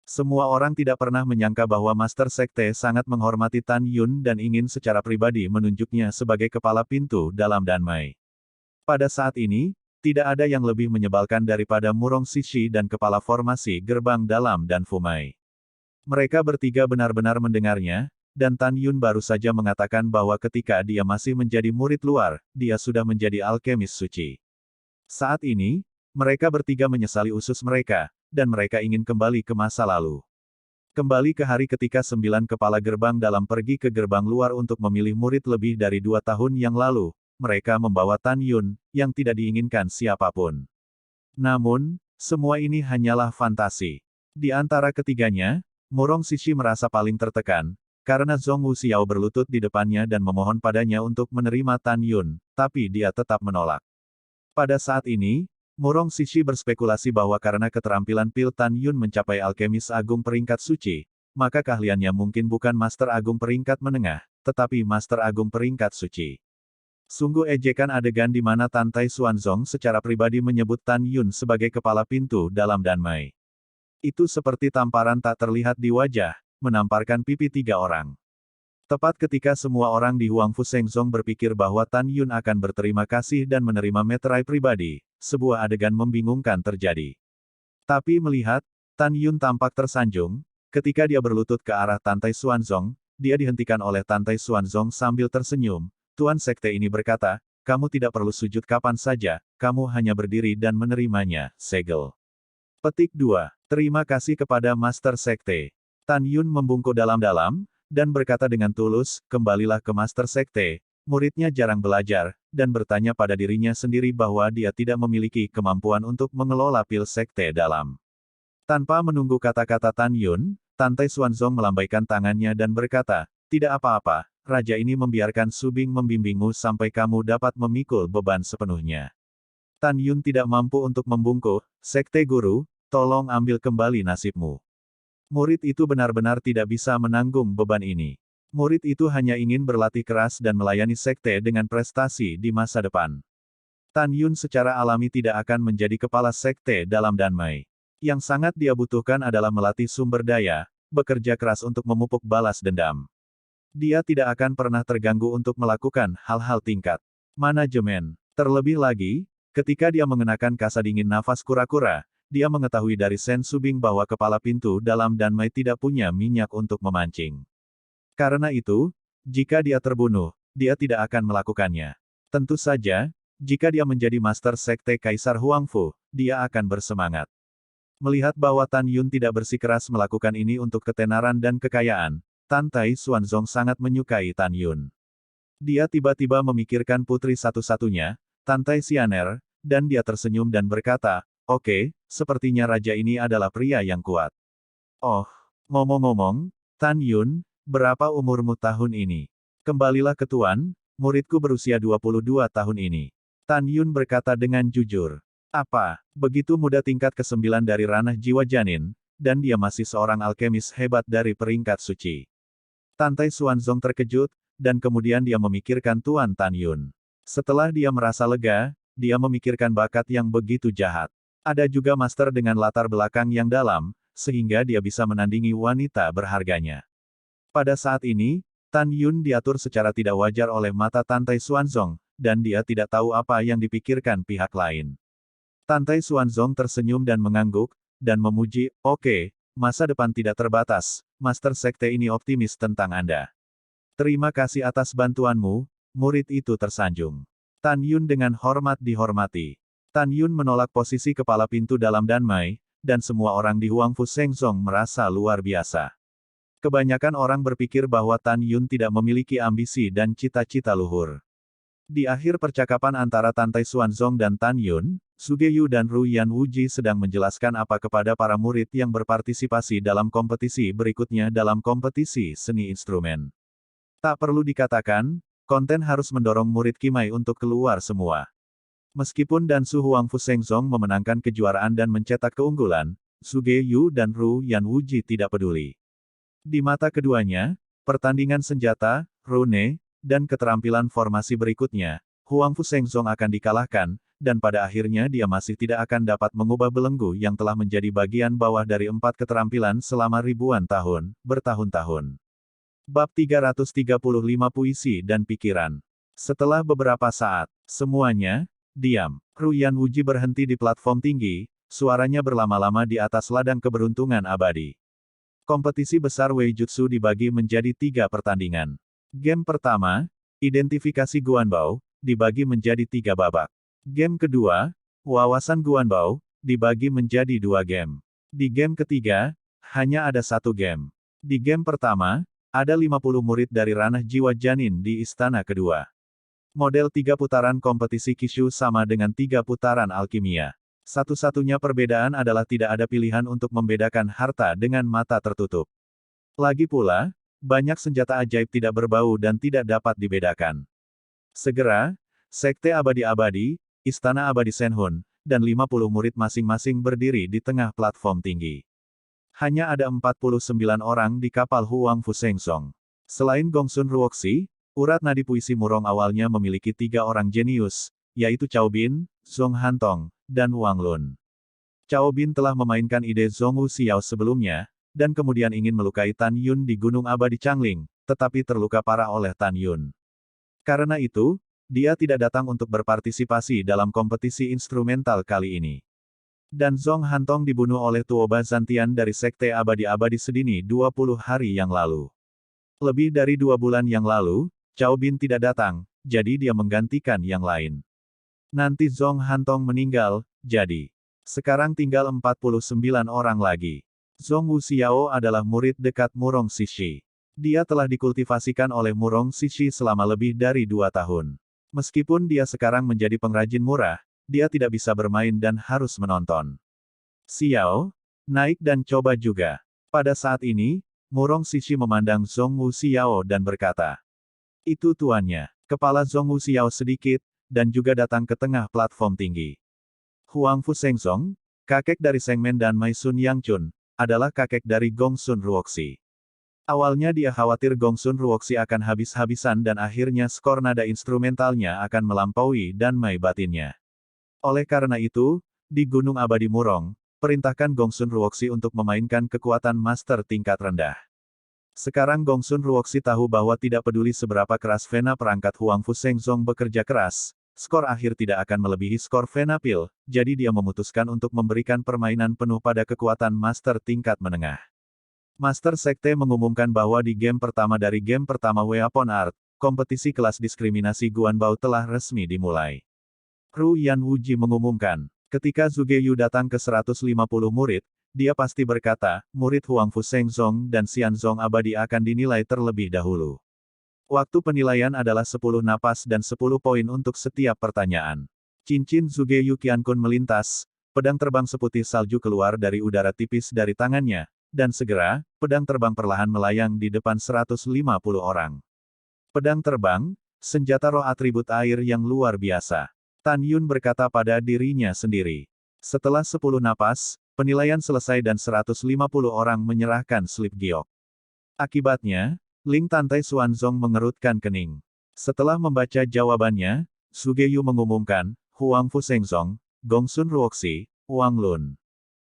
Semua orang tidak pernah menyangka bahwa Master Sekte sangat menghormati Tan Yun dan ingin secara pribadi menunjuknya sebagai kepala pintu dalam Dan Mei. Pada saat ini, tidak ada yang lebih menyebalkan daripada Murong Sishi dan kepala formasi gerbang dalam dan Fumai. Mereka bertiga benar-benar mendengarnya, dan Tan Yun baru saja mengatakan bahwa ketika dia masih menjadi murid luar, dia sudah menjadi alkemis suci. Saat ini, mereka bertiga menyesali usus mereka, dan mereka ingin kembali ke masa lalu. Kembali ke hari ketika 9 kepala gerbang dalam pergi ke gerbang luar untuk memilih murid lebih dari 2 tahun yang lalu, mereka membawa Tan Yun, yang tidak diinginkan siapapun. Namun, semua ini hanyalah fantasi. Di antara ketiganya, Murong Sishi merasa paling tertekan, karena Zhong Wuxiao berlutut di depannya dan memohon padanya untuk menerima Tan Yun, tapi dia tetap menolak. Pada saat ini, Murong Sishi berspekulasi bahwa karena keterampilan Pil Tan Yun mencapai alkemis agung peringkat suci, maka keahliannya mungkin bukan Master Agung peringkat menengah, tetapi Master Agung peringkat suci. Sungguh ejekan adegan di mana Tan Tai Xuanzong secara pribadi menyebut Tan Yun sebagai kepala pintu dalam Danmai. Itu seperti tamparan tak terlihat di wajah, menamparkan pipi 3 orang. Tepat ketika semua orang di Huangfu Shengzong berpikir bahwa Tan Yun akan berterima kasih dan menerima meterai pribadi, sebuah adegan membingungkan terjadi. Tapi melihat, Tan Yun tampak tersanjung, ketika dia berlutut ke arah Tan Tai Xuanzong, dia dihentikan oleh Tan Tai Xuanzong sambil tersenyum. Tuan Sekte ini berkata, kamu tidak perlu sujud kapan saja, kamu hanya berdiri dan menerimanya, segel. Petik 2. Terima kasih kepada Master Sekte. Tan Yun membungkuk dalam-dalam, dan berkata dengan tulus, kembalilah ke Master Sekte. Muridnya jarang belajar, dan bertanya pada dirinya sendiri bahwa dia tidak memiliki kemampuan untuk mengelola pil sekte dalam. Tanpa menunggu kata-kata Tan Yun, Tan Tai Xuanzong melambaikan tangannya dan berkata, tidak apa-apa, raja ini membiarkan Subing membimbingmu sampai kamu dapat memikul beban sepenuhnya. Tan Yun tidak mampu untuk membungkuk, Sekte Guru, tolong ambil kembali nasibmu. Murid itu benar-benar tidak bisa menanggung beban ini. Murid itu hanya ingin berlatih keras dan melayani sekte dengan prestasi di masa depan. Tan Yun secara alami tidak akan menjadi kepala sekte dalam Danmai. Yang sangat dia butuhkan adalah melatih sumber daya, bekerja keras untuk memupuk balas dendam. Dia tidak akan pernah terganggu untuk melakukan hal-hal tingkat manajemen. Terlebih lagi, ketika dia mengenakan kasa dingin nafas kura-kura, dia mengetahui dari Sen Subing bahwa kepala pintu dalam Danmai tidak punya minyak untuk memancing. Karena itu, jika dia terbunuh, dia tidak akan melakukannya. Tentu saja, jika dia menjadi Master Sekte Kaisar Huangfu, dia akan bersemangat. Melihat bahwa Tan Yun tidak bersikeras melakukan ini untuk ketenaran dan kekayaan, Tan Tai Xuanzong sangat menyukai Tan Yun. Dia tiba-tiba memikirkan putri satu-satunya, Tan Tai Xianer, dan dia tersenyum dan berkata, oke, sepertinya raja ini adalah pria yang kuat. Oh, ngomong-ngomong, Tan Yun, berapa umurmu tahun ini? Kembalilah ke Tuan, muridku berusia 22 tahun ini. Tan Yun berkata dengan jujur. Apa, begitu muda tingkat ke-9 dari ranah jiwa janin, dan dia masih seorang alkemis hebat dari peringkat suci. Tan Tai Xuanzong terkejut, dan kemudian dia memikirkan Tuan Tan Yun. Setelah dia merasa lega, dia memikirkan bakat yang begitu jahat. Ada juga master dengan latar belakang yang dalam, sehingga dia bisa menandingi wanita berharganya. Pada saat ini, Tan Yun diatur secara tidak wajar oleh mata Tan Tai Xuanzong, dan dia tidak tahu apa yang dipikirkan pihak lain. Tan Tai Xuanzong tersenyum dan mengangguk, dan memuji, oke, masa depan tidak terbatas, Master Sekte ini optimis tentang Anda. Terima kasih atas bantuanmu, murid itu tersanjung. Tan Yun dengan hormat dihormati. Tan Yun menolak posisi kepala pintu dalam Danmai, dan semua orang di Huangfu Shengzong merasa luar biasa. Kebanyakan orang berpikir bahwa Tan Yun tidak memiliki ambisi dan cita-cita luhur. Di akhir percakapan antara Tan Tai Xuanzong dan Tan Yun, Sugeyu dan Ru Yan Wuji sedang menjelaskan apa kepada para murid yang berpartisipasi dalam kompetisi berikutnya dalam kompetisi seni instrumen. Tak perlu dikatakan, konten harus mendorong murid Kimai untuk keluar semua. Meskipun Dansu Huangfu Shengzong memenangkan kejuaraan dan mencetak keunggulan, Sugeyu dan Ru Yan Wuji tidak peduli. Di mata keduanya, pertandingan senjata, rune, dan keterampilan formasi berikutnya, Huangfu Shengzong akan dikalahkan, dan pada akhirnya dia masih tidak akan dapat mengubah belenggu yang telah menjadi bagian bawah dari 4 keterampilan selama ribuan tahun, bertahun-tahun. Bab 335 Puisi dan Pikiran. Setelah beberapa saat, semuanya diam. Ru Yan Wuji berhenti di platform tinggi, suaranya berlama-lama di atas ladang keberuntungan abadi. Kompetisi besar Weijutsu dibagi menjadi 3 pertandingan. Game pertama, identifikasi Guanbao, dibagi menjadi 3 babak. Game kedua, wawasan Guanbao, dibagi menjadi 2 game. Di game ketiga, hanya ada 1 game. Di game pertama, ada 50 murid dari ranah jiwa janin di istana kedua. Model 3 putaran kompetisi Kishu sama dengan 3 putaran alkimia. Satu-satunya perbedaan adalah tidak ada pilihan untuk membedakan harta dengan mata tertutup. Lagi pula, banyak senjata ajaib tidak berbau dan tidak dapat dibedakan. Segera, Sekte Abadi-Abadi, Istana Abadi Senhun, dan 50 murid masing-masing berdiri di tengah platform tinggi. Hanya ada 49 orang di kapal Huang Fusengsong. Selain Gongsun Ruoxi, urat nadi puisi Murong awalnya memiliki 3 orang jenius, yaitu Cao Bin, Zhong Hantong, dan Wang Lun. Cao Bin telah memainkan ide Zhong Wuxiao sebelumnya, dan kemudian ingin melukai Tan Yun di Gunung Abadi Changling, tetapi terluka parah oleh Tan Yun. Karena itu, dia tidak datang untuk berpartisipasi dalam kompetisi instrumental kali ini. Dan Zhong Hantong dibunuh oleh Tuoba Zantian dari Sekte Abadi-Abadi sedini 20 hari yang lalu. Lebih dari 2 bulan yang lalu, Cao Bin tidak datang, jadi dia menggantikan yang lain. Nanti Zhong Hantong meninggal, jadi sekarang tinggal 49 orang lagi. Zhong Wuxiao adalah murid dekat Murong Sishi. Dia telah dikultivasikan oleh Murong Sishi selama lebih dari 2 tahun. Meskipun dia sekarang menjadi pengrajin murah, dia tidak bisa bermain dan harus menonton. Xiao, naik dan coba juga. Pada saat ini, Murong Sishi memandang Zhong Wuxiao dan berkata, "Itu tuannya." Kepala Zhong Wuxiao sedikit, dan juga datang ke tengah platform tinggi. Huang Fusengsong, kakek dari Sengmen dan Maisun Yangchun, adalah kakek dari Gongsun Ruoxi. Awalnya dia khawatir Gongsun Ruoxi akan habis-habisan dan akhirnya skor nada instrumentalnya akan melampaui dan mai batinnya. Oleh karena itu, di Gunung Abadi Murong, perintahkan Gongsun Ruoxi untuk memainkan kekuatan master tingkat rendah. Sekarang Gongsun Ruoxi tahu bahwa tidak peduli seberapa keras Vena perangkat Huang Fusengsong bekerja keras, skor akhir tidak akan melebihi skor Vena Pil, jadi dia memutuskan untuk memberikan permainan penuh pada kekuatan master tingkat menengah. Master Sekte mengumumkan bahwa di game pertama dari game pertama Weapon Art, kompetisi kelas diskriminasi Guanbao telah resmi dimulai. Ru Yan Wuji mengumumkan, ketika Zugeyu datang ke 150 murid, dia pasti berkata, murid Huang Fusengsong dan Xianzong Abadi akan dinilai terlebih dahulu. Waktu penilaian adalah 10 napas dan 10 poin untuk setiap pertanyaan. Cincin Zugeyu Qiankun melintas, pedang terbang seputih salju keluar dari udara tipis dari tangannya, dan segera, pedang terbang perlahan melayang di depan 150 orang. Pedang terbang, senjata roh atribut air yang luar biasa. Tan Yun berkata pada dirinya sendiri. Setelah 10 napas, penilaian selesai dan 150 orang menyerahkan slip giok. Akibatnya, Ling Tantai Xuanzong mengerutkan kening. Setelah membaca jawabannya, Sugeyu mengumumkan, Huang Fusengsong, Gongsun Ruoxi, Wang Lun.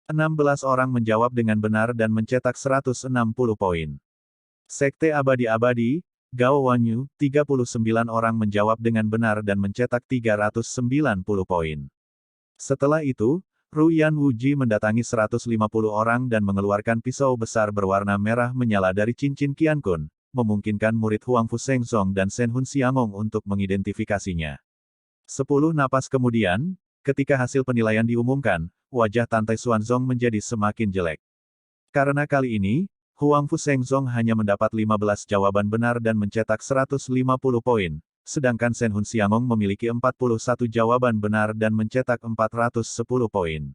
16 orang menjawab dengan benar dan mencetak 160 poin. Sekte Abadi-Abadi, Gao Wanyu, 39 orang menjawab dengan benar dan mencetak 390 poin. Setelah itu, Ru Yan Wuji mendatangi 150 orang dan mengeluarkan pisau besar berwarna merah menyala dari cincin Qiankun, memungkinkan murid Huang Fusengsong dan Senhun Xiangong untuk mengidentifikasinya. 10 napas kemudian, ketika hasil penilaian diumumkan, wajah Tantai Xuanzong menjadi semakin jelek. Karena kali ini, Huang Fusengsong hanya mendapat 15 jawaban benar dan mencetak 150 poin, sedangkan Senhun Xiangong memiliki 41 jawaban benar dan mencetak 410 poin.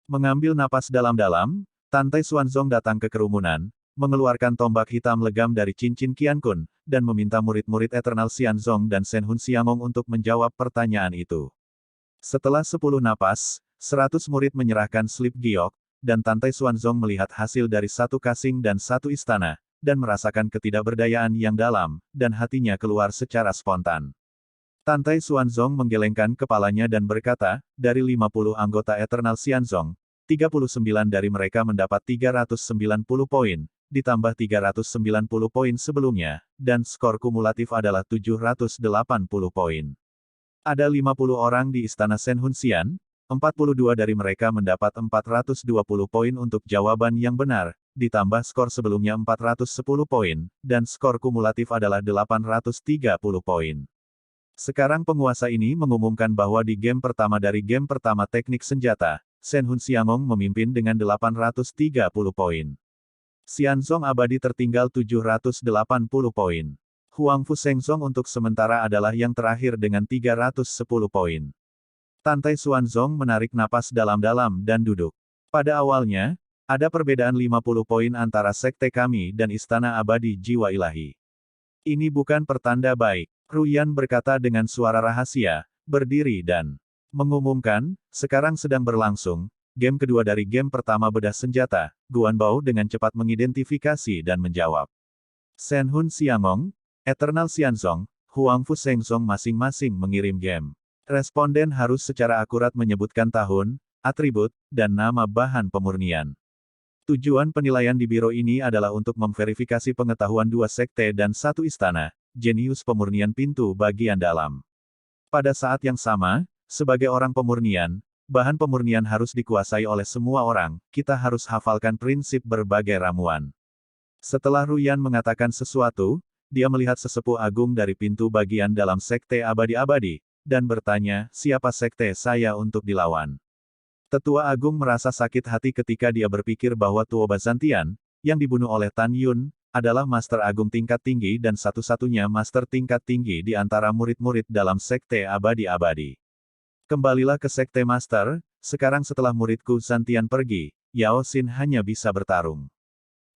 Mengambil napas dalam-dalam, Tantai Xuanzong datang ke kerumunan, mengeluarkan tombak hitam legam dari cincin Qiankun, dan meminta murid-murid Eternal Xianzong dan Senhun Xiangong untuk menjawab pertanyaan itu. Setelah 10 napas, 100 murid menyerahkan slip giok, dan Tantai Xuanzong melihat hasil dari 1 kasing dan 1 istana, dan merasakan ketidakberdayaan yang dalam, dan hatinya keluar secara spontan. Tantai Xuanzong menggelengkan kepalanya dan berkata, dari 50 anggota Eternal Xianzong, 39 dari mereka mendapat 390 poin, ditambah 390 poin sebelumnya, dan skor kumulatif adalah 780 poin. Ada 50 orang di Istana Senhun Xian, 42 dari mereka mendapat 420 poin untuk jawaban yang benar, ditambah skor sebelumnya 410 poin, dan skor kumulatif adalah 830 poin. Sekarang penguasa ini mengumumkan bahwa di game pertama dari game pertama teknik senjata, Senhun Xiangong memimpin dengan 830 poin. Xianzong abadi tertinggal 780 poin. Huang Fushengzong untuk sementara adalah yang terakhir dengan 310 poin. Tantai Xuanzong menarik napas dalam-dalam dan duduk. Pada awalnya, ada perbedaan 50 poin antara sekte kami dan Istana Abadi Jiwa Ilahi. Ini bukan pertanda baik, Ruyan berkata dengan suara rahasia, berdiri dan mengumumkan, sekarang sedang berlangsung, game kedua dari game pertama bedah senjata. Guanbao dengan cepat mengidentifikasi dan menjawab. Shenhun Xiangong, Eternal Xianzong, Huang Fushengzong masing-masing mengirim game. Responden harus secara akurat menyebutkan tahun, atribut, dan nama bahan pemurnian. Tujuan penilaian di biro ini adalah untuk memverifikasi pengetahuan dua sekte dan satu istana, jenius pemurnian pintu bagian dalam. Pada saat yang sama, sebagai orang pemurnian, bahan pemurnian harus dikuasai oleh semua orang, kita harus hafalkan prinsip berbagai ramuan. Setelah Ruyan mengatakan sesuatu, dia melihat sesepuh agung dari pintu bagian dalam sekte abadi-abadi, dan bertanya, siapa sekte saya untuk dilawan? Tetua Agung merasa sakit hati ketika dia berpikir bahwa Tuo Bazantian, yang dibunuh oleh Tan Yun, adalah Master Agung tingkat tinggi dan satu-satunya Master tingkat tinggi di antara murid-murid dalam sekte abadi-abadi. Kembalilah ke sekte Master, sekarang setelah muridku Zantian pergi, Yao Xin hanya bisa bertarung.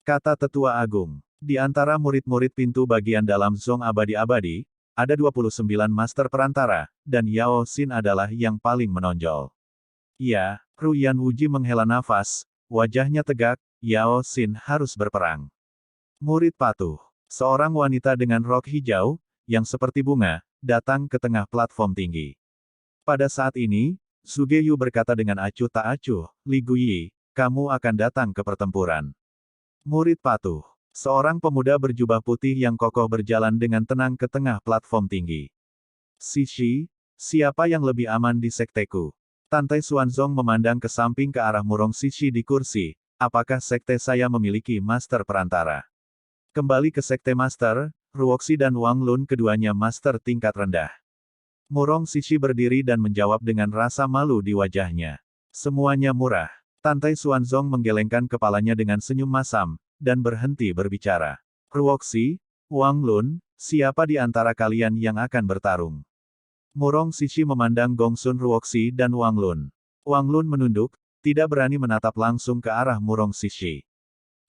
Kata Tetua Agung. Di antara murid-murid pintu bagian dalam Zong abadi-abadi, ada 29 master perantara, dan Yao Xin adalah yang paling menonjol. Ya, Ruyan Wuji menghela nafas, wajahnya tegak, Yao Xin harus berperang. Murid patuh. Seorang wanita dengan rok hijau, yang seperti bunga, datang ke tengah platform tinggi. Pada saat ini, Sugeyu berkata dengan acuh tak acuh, Li Guyi, kamu akan datang ke pertempuran. Murid patuh. Seorang pemuda berjubah putih yang kokoh berjalan dengan tenang ke tengah platform tinggi. Sishi, siapa yang lebih aman di sekteku? Tantai Xuanzong memandang ke samping ke arah murong Sishi di kursi, apakah sekte saya memiliki master perantara? Kembali ke sekte master, Ruoxi dan Wang Lun keduanya master tingkat rendah. Murong Sishi berdiri dan menjawab dengan rasa malu di wajahnya. Semuanya murah. Tantai Xuanzong menggelengkan kepalanya dengan senyum masam, dan berhenti berbicara. Ruoxi, Wang Lun, siapa di antara kalian yang akan bertarung? Murong Sishi memandang Gongsun Ruoxi dan Wang Lun. Wang Lun menunduk, tidak berani menatap langsung ke arah Murong Sishi.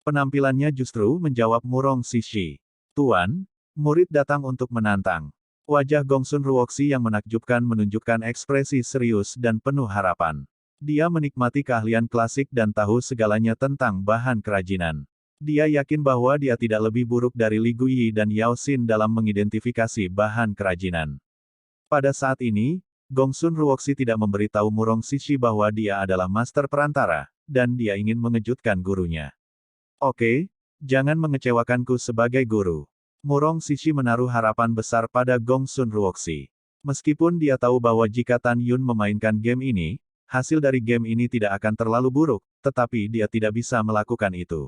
Penampilannya justru menjawab Murong Sishi. Tuan, murid datang untuk menantang. Wajah Gongsun Ruoxi yang menakjubkan menunjukkan ekspresi serius dan penuh harapan. Dia menikmati keahlian klasik dan tahu segalanya tentang bahan kerajinan. Dia yakin bahwa dia tidak lebih buruk dari Li Guyi dan Yao Xin dalam mengidentifikasi bahan kerajinan. Pada saat ini, Gongsun Ruoxi tidak memberitahu Murong Sishi bahwa dia adalah master perantara, dan dia ingin mengejutkan gurunya. Oke, jangan mengecewakanku sebagai guru. Murong Sishi menaruh harapan besar pada Gongsun Ruoxi. Meskipun dia tahu bahwa jika Tan Yun memainkan game ini, hasil dari game ini tidak akan terlalu buruk, tetapi dia tidak bisa melakukan itu.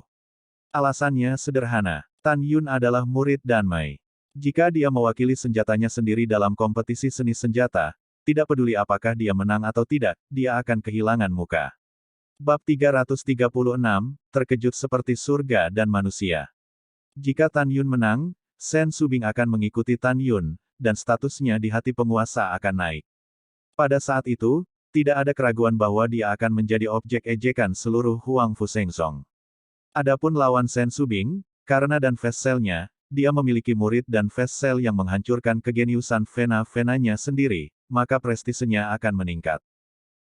Alasannya sederhana, Tan Yun adalah murid Danmai. Jika dia mewakili senjatanya sendiri dalam kompetisi seni senjata, tidak peduli apakah dia menang atau tidak, dia akan kehilangan muka. Bab 336, terkejut seperti surga dan manusia. Jika Tan Yun menang, Shen Subing akan mengikuti Tan Yun, dan statusnya di hati penguasa akan naik. Pada saat itu, tidak ada keraguan bahwa dia akan menjadi objek ejekan seluruh Huang Fushengzong. Adapun lawan Shen Subing, karena dan Fast-Cell-nya, dia memiliki murid dan Fast-Cell yang menghancurkan kegeniusan Vena-Venanya sendiri, maka prestisenya akan meningkat.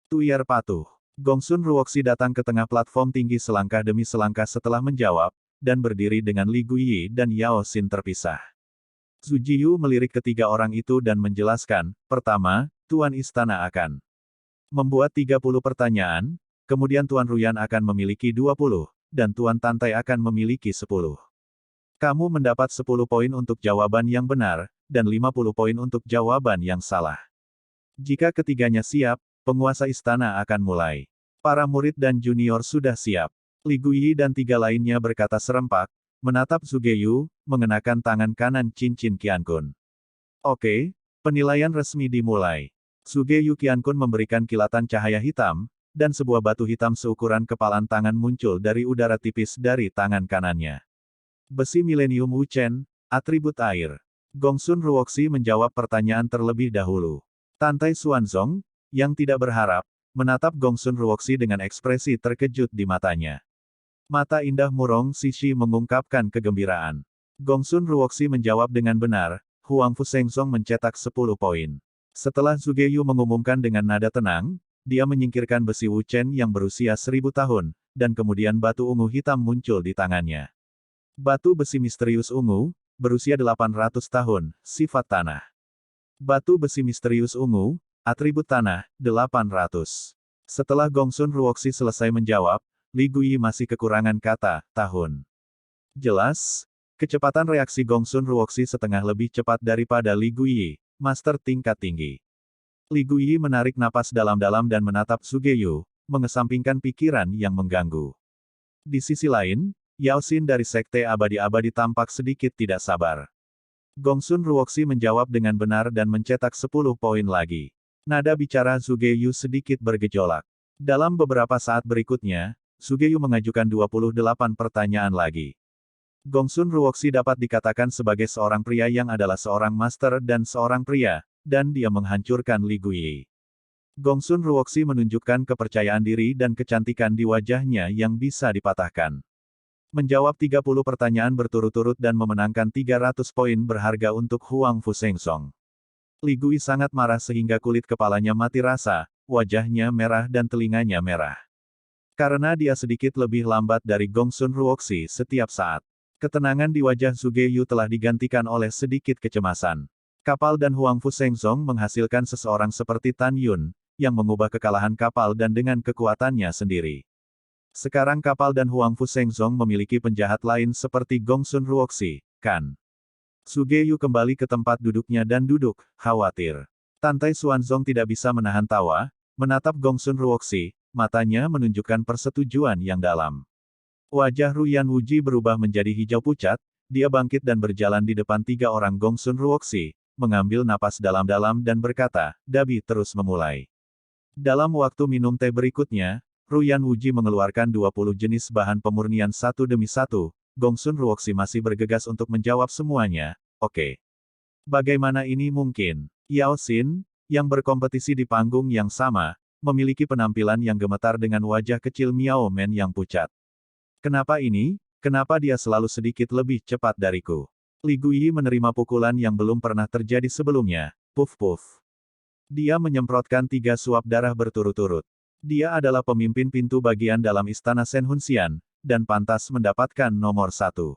Tuyer patuh. Gongsun Ruoxi datang ke tengah platform tinggi selangkah demi selangkah setelah menjawab, dan berdiri dengan Li Guyi dan Yao Xin terpisah. Zhu Jiyu melirik ketiga orang itu dan menjelaskan, pertama, Tuan Istana akan membuat 30 pertanyaan, kemudian Tuan Ruyan akan memiliki 20. Dan Tuan Tantai akan memiliki 10. Kamu mendapat 10 poin untuk jawaban yang benar, dan 50 poin untuk jawaban yang salah. Jika ketiganya siap, penguasa istana akan mulai. Para murid dan junior sudah siap. Li Guyi dan tiga lainnya berkata serempak, menatap Sugeyu, mengenakan tangan kanan cincin Qiankun. Oke, penilaian resmi dimulai. Sugeyu Qiankun memberikan kilatan cahaya hitam, dan sebuah batu hitam seukuran kepalan tangan muncul dari udara tipis dari tangan kanannya. Besi Milenium Wuchen, atribut air. Gongsun Ruoxi menjawab pertanyaan terlebih dahulu. Tantai Xuanzong, yang tidak berharap, menatap Gongsun Ruoxi dengan ekspresi terkejut di matanya. Mata indah Murong Sishi mengungkapkan kegembiraan. Gongsun Ruoxi menjawab dengan benar, Huang Fusengsong mencetak 10 poin. Setelah Zugeyu mengumumkan dengan nada tenang, dia menyingkirkan besi Wuchen yang berusia 1000 tahun, dan kemudian batu ungu hitam muncul di tangannya. Batu besi misterius ungu, berusia 800 tahun, sifat tanah. Batu besi misterius ungu, atribut tanah, 800. Setelah Gongsun Ruoxi selesai menjawab, Li Guyi masih kekurangan kata, tahun. Jelas, kecepatan reaksi Gongsun Ruoxi setengah lebih cepat daripada Li Guyi, master tingkat tinggi. Li Guyi menarik napas dalam-dalam dan menatap Zugeyu, mengesampingkan pikiran yang mengganggu. Di sisi lain, Yao Xin dari Sekte Abadi-Abadi tampak sedikit tidak sabar. Gongsun Ruoxi menjawab dengan benar dan mencetak 10 poin lagi. Nada bicara Zugeyu sedikit bergejolak. Dalam beberapa saat berikutnya, Zugeyu mengajukan 28 pertanyaan lagi. Gongsun Ruoxi dapat dikatakan sebagai seorang pria yang adalah seorang master dan seorang pria, dan dia menghancurkan Li Guyi. Gongsun Ruoxi menunjukkan kepercayaan diri dan kecantikan di wajahnya yang bisa dipatahkan. Menjawab 30 pertanyaan berturut-turut dan memenangkan 300 poin berharga untuk Huang Fusengsong. Li Guyi sangat marah sehingga kulit kepalanya mati rasa, wajahnya merah dan telinganya merah. Karena dia sedikit lebih lambat dari Gongsun Ruoxi setiap saat. Ketenangan di wajah Zugeyu telah digantikan oleh sedikit kecemasan. Kapal dan Huang Fusengsong menghasilkan seseorang seperti Tan Yun, yang mengubah kekalahan kapal dan dengan kekuatannya sendiri. Sekarang kapal dan Huang Fusengsong memiliki penjahat lain seperti Gongsun Ruoxi, kan? Zugeyu kembali ke tempat duduknya dan duduk, khawatir. Tantai Xuanzong tidak bisa menahan tawa, menatap Gongsun Ruoxi, matanya menunjukkan persetujuan yang dalam. Wajah Ruyan Wuji berubah menjadi hijau pucat, dia bangkit dan berjalan di depan 3 orang Gongsun Ruoxi, mengambil napas dalam-dalam dan berkata, Dabi terus memulai. Dalam waktu minum teh berikutnya, Ruyan Wuji mengeluarkan 20 jenis bahan pemurnian satu demi satu, Gongsun Ruoxi masih bergegas untuk menjawab semuanya, oke. Bagaimana ini mungkin? Yao Xin, yang berkompetisi di panggung yang sama, memiliki penampilan yang gemetar dengan wajah kecil Miao Men yang pucat. Kenapa ini? Kenapa dia selalu sedikit lebih cepat dariku? Li Guyi menerima pukulan yang belum pernah terjadi sebelumnya. Puf-puf. Dia menyemprotkan 3 suap darah berturut-turut. Dia adalah pemimpin pintu bagian dalam istana Shenhunxian, dan pantas mendapatkan nomor 1.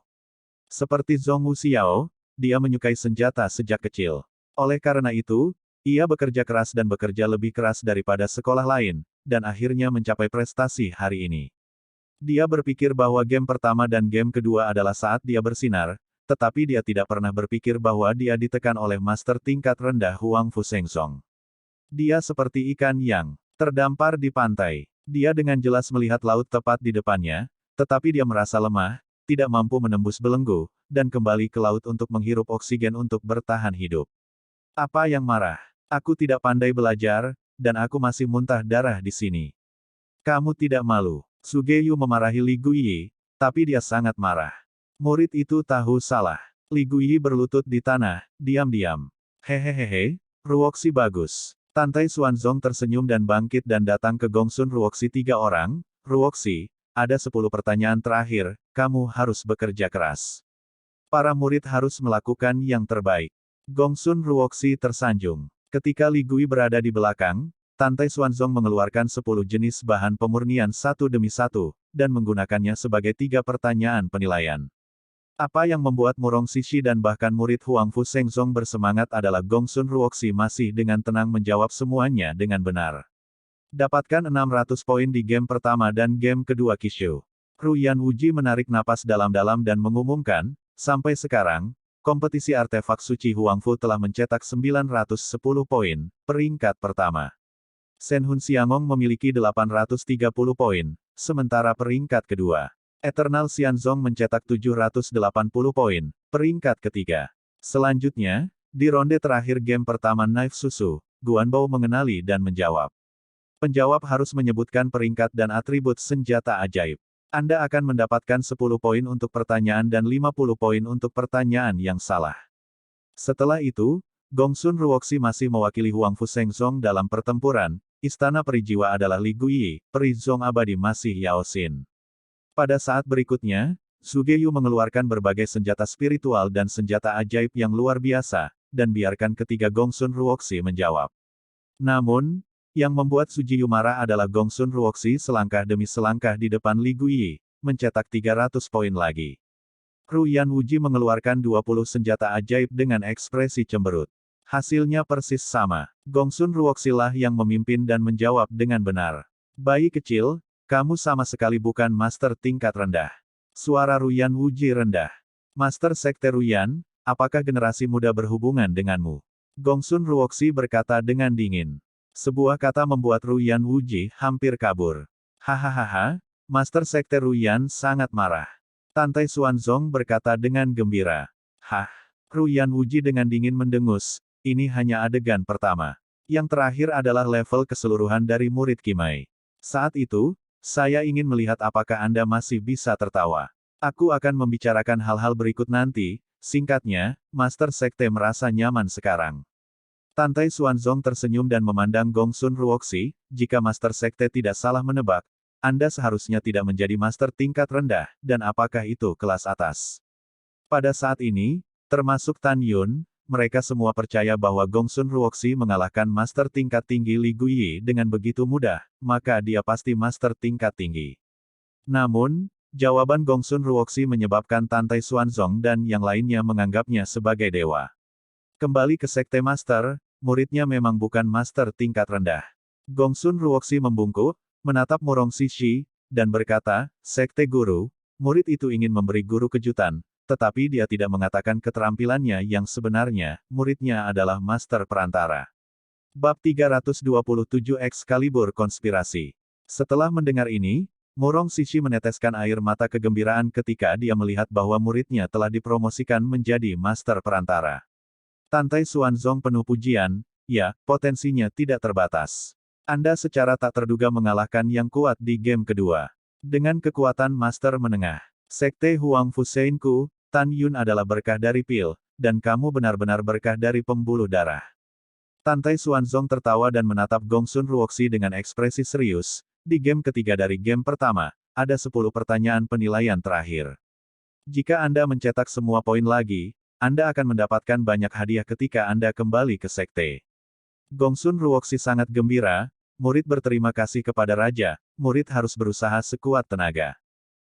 Seperti Zhong Wuxiao, dia menyukai senjata sejak kecil. Oleh karena itu, ia bekerja keras dan bekerja lebih keras daripada sekolah lain, dan akhirnya mencapai prestasi hari ini. Dia berpikir bahwa game pertama dan game kedua adalah saat dia bersinar, tetapi dia tidak pernah berpikir bahwa dia ditekan oleh master tingkat rendah Huang Fusengsong. Dia seperti ikan yang terdampar di pantai. Dia dengan jelas melihat laut tepat di depannya, tetapi dia merasa lemah, tidak mampu menembus belenggu, dan kembali ke laut untuk menghirup oksigen untuk bertahan hidup. Apa yang marah? Aku tidak pandai belajar, dan aku masih muntah darah di sini. Kamu tidak malu? Zugeyu memarahi Li Guyi, tapi dia sangat marah. Murid itu tahu salah. Li Guyi berlutut di tanah, diam-diam. Hehehehe, Ruoxi bagus. Tantai Xuanzong tersenyum dan bangkit dan datang ke Gongsun Ruoxi 3 orang. Ruoxi, ada 10 pertanyaan terakhir, kamu harus bekerja keras. Para murid harus melakukan yang terbaik. Gongsun Ruoxi tersanjung. Ketika Li Guyi berada di belakang, Tantai Xuanzong mengeluarkan 10 jenis bahan pemurnian satu demi satu, dan menggunakannya sebagai 3 pertanyaan penilaian. Apa yang membuat Murong Sishi dan bahkan murid Huang Fusengsong bersemangat adalah Gongsun Ruoxi masih dengan tenang menjawab semuanya dengan benar. Dapatkan 600 poin di game pertama dan game kedua Kishu. Ruyan Wuji menarik napas dalam-dalam dan mengumumkan, sampai sekarang, kompetisi artefak suci Huang Fu telah mencetak 910 poin, peringkat pertama. Shenhunxiangong memiliki 830 poin, sementara peringkat kedua. Eternal Xianzong mencetak 780 poin, peringkat ketiga. Selanjutnya, di ronde terakhir game pertama Knife Susu, Guanbao mengenali dan menjawab. Penjawab harus menyebutkan peringkat dan atribut senjata ajaib. Anda akan mendapatkan 10 poin untuk pertanyaan dan 50 poin untuk pertanyaan yang salah. Setelah itu, Gongsun Ruoxi masih mewakili Huang Fushengzong dalam pertempuran. Istana peri jiwa adalah Li Guyi, peri Zong abadi masih Yao Xin. Pada saat berikutnya, Zhuge Yu mengeluarkan berbagai senjata spiritual dan senjata ajaib yang luar biasa, dan biarkan ketiga Gongsun Ruoxi menjawab. Namun, yang membuat Suji Yu marah adalah Gongsun Ruoxi selangkah demi selangkah di depan Li Guyi, mencetak 300 poin lagi. Ruyan Wuji mengeluarkan 20 senjata ajaib dengan ekspresi cemberut. Hasilnya persis sama. Gongsun Ruoxi lah yang memimpin dan menjawab dengan benar. Bayi kecil, kamu sama sekali bukan master tingkat rendah. Suara Ruyan Wuji rendah. Master Sekte Ruyan, apakah generasi muda berhubungan denganmu? Gongsun Ruoxi berkata dengan dingin. Sebuah kata membuat Ruyan Wuji hampir kabur. Hahaha, Master Sekte Ruyan sangat marah. Tantai Xuanzong berkata dengan gembira. Hah, Ruyan Wuji dengan dingin mendengus. Ini hanya adegan pertama. Yang terakhir adalah level keseluruhan dari murid Kimai. Saat itu, saya ingin melihat apakah Anda masih bisa tertawa. Aku akan membicarakan hal-hal berikut nanti. Singkatnya, Master Sekte merasa nyaman sekarang. Tantai Xuanzong tersenyum dan memandang Gongsun Ruoxi. Jika Master Sekte tidak salah menebak, Anda seharusnya tidak menjadi Master tingkat rendah, dan apakah itu kelas atas? Pada saat ini, termasuk Tan Yun, mereka semua percaya bahwa Gongsun Ruoxi mengalahkan Master tingkat tinggi Li Guyi dengan begitu mudah, maka dia pasti Master tingkat tinggi. Namun, jawaban Gongsun Ruoxi menyebabkan Tantai Xuanzong dan yang lainnya menganggapnya sebagai dewa. Kembali ke Sekte Master, muridnya memang bukan Master tingkat rendah. Gongsun Ruoxi membungkuk, menatap Murong Sishi, dan berkata, Sekte Guru, murid itu ingin memberi guru kejutan, tetapi dia tidak mengatakan keterampilannya yang sebenarnya, muridnya adalah Master Perantara. Bab 327 Excalibur Konspirasi. Setelah mendengar ini, Murong Sishi meneteskan air mata kegembiraan ketika dia melihat bahwa muridnya telah dipromosikan menjadi Master Perantara. Tantai Xuanzong penuh pujian, ya, potensinya tidak terbatas. Anda secara tak terduga mengalahkan yang kuat di game kedua. Dengan kekuatan Master Menengah. Sekte Huang Fushengku, Tan Yun adalah berkah dari pil, dan kamu benar-benar berkah dari pembuluh darah. Tantai Xuanzong tertawa dan menatap Gongsun Ruoxi dengan ekspresi serius. Di game ketiga dari game pertama, ada 10 pertanyaan penilaian terakhir. Jika Anda mencetak semua poin lagi, Anda akan mendapatkan banyak hadiah ketika Anda kembali ke sekte. Gongsun Ruoxi sangat gembira, murid berterima kasih kepada raja, murid harus berusaha sekuat tenaga.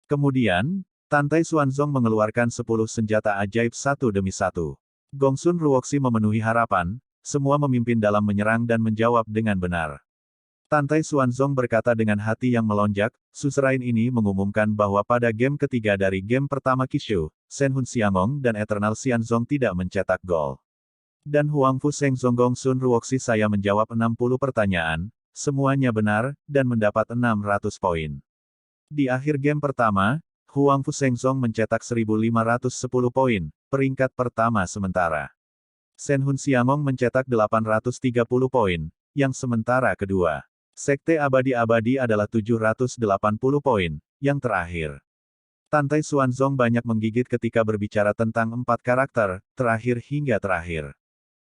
Kemudian, Tantai Xuanzong mengeluarkan 10 senjata ajaib satu demi satu. Gongsun Ruoxi memenuhi harapan, semua memimpin dalam menyerang dan menjawab dengan benar. Tantai Xuanzong berkata dengan hati yang melonjak, suzerain ini mengumumkan bahwa pada game ketiga dari game pertama Kishu, Shen Hun Xiangong dan Eternal Xianzong tidak mencetak gol. Dan Huang Fushengzong Gongsun Ruoxi saya menjawab 60 pertanyaan, semuanya benar, dan mendapat 600 poin. Di akhir game pertama, Huang Fushengzong mencetak 1510 poin, peringkat pertama sementara. Shen Hun Xiangong mencetak 830 poin, yang sementara kedua. Sekte Abadi-Abadi adalah 780 poin, yang terakhir. Tantai Xuanzong banyak menggigit ketika berbicara tentang 4 karakter, terakhir hingga terakhir.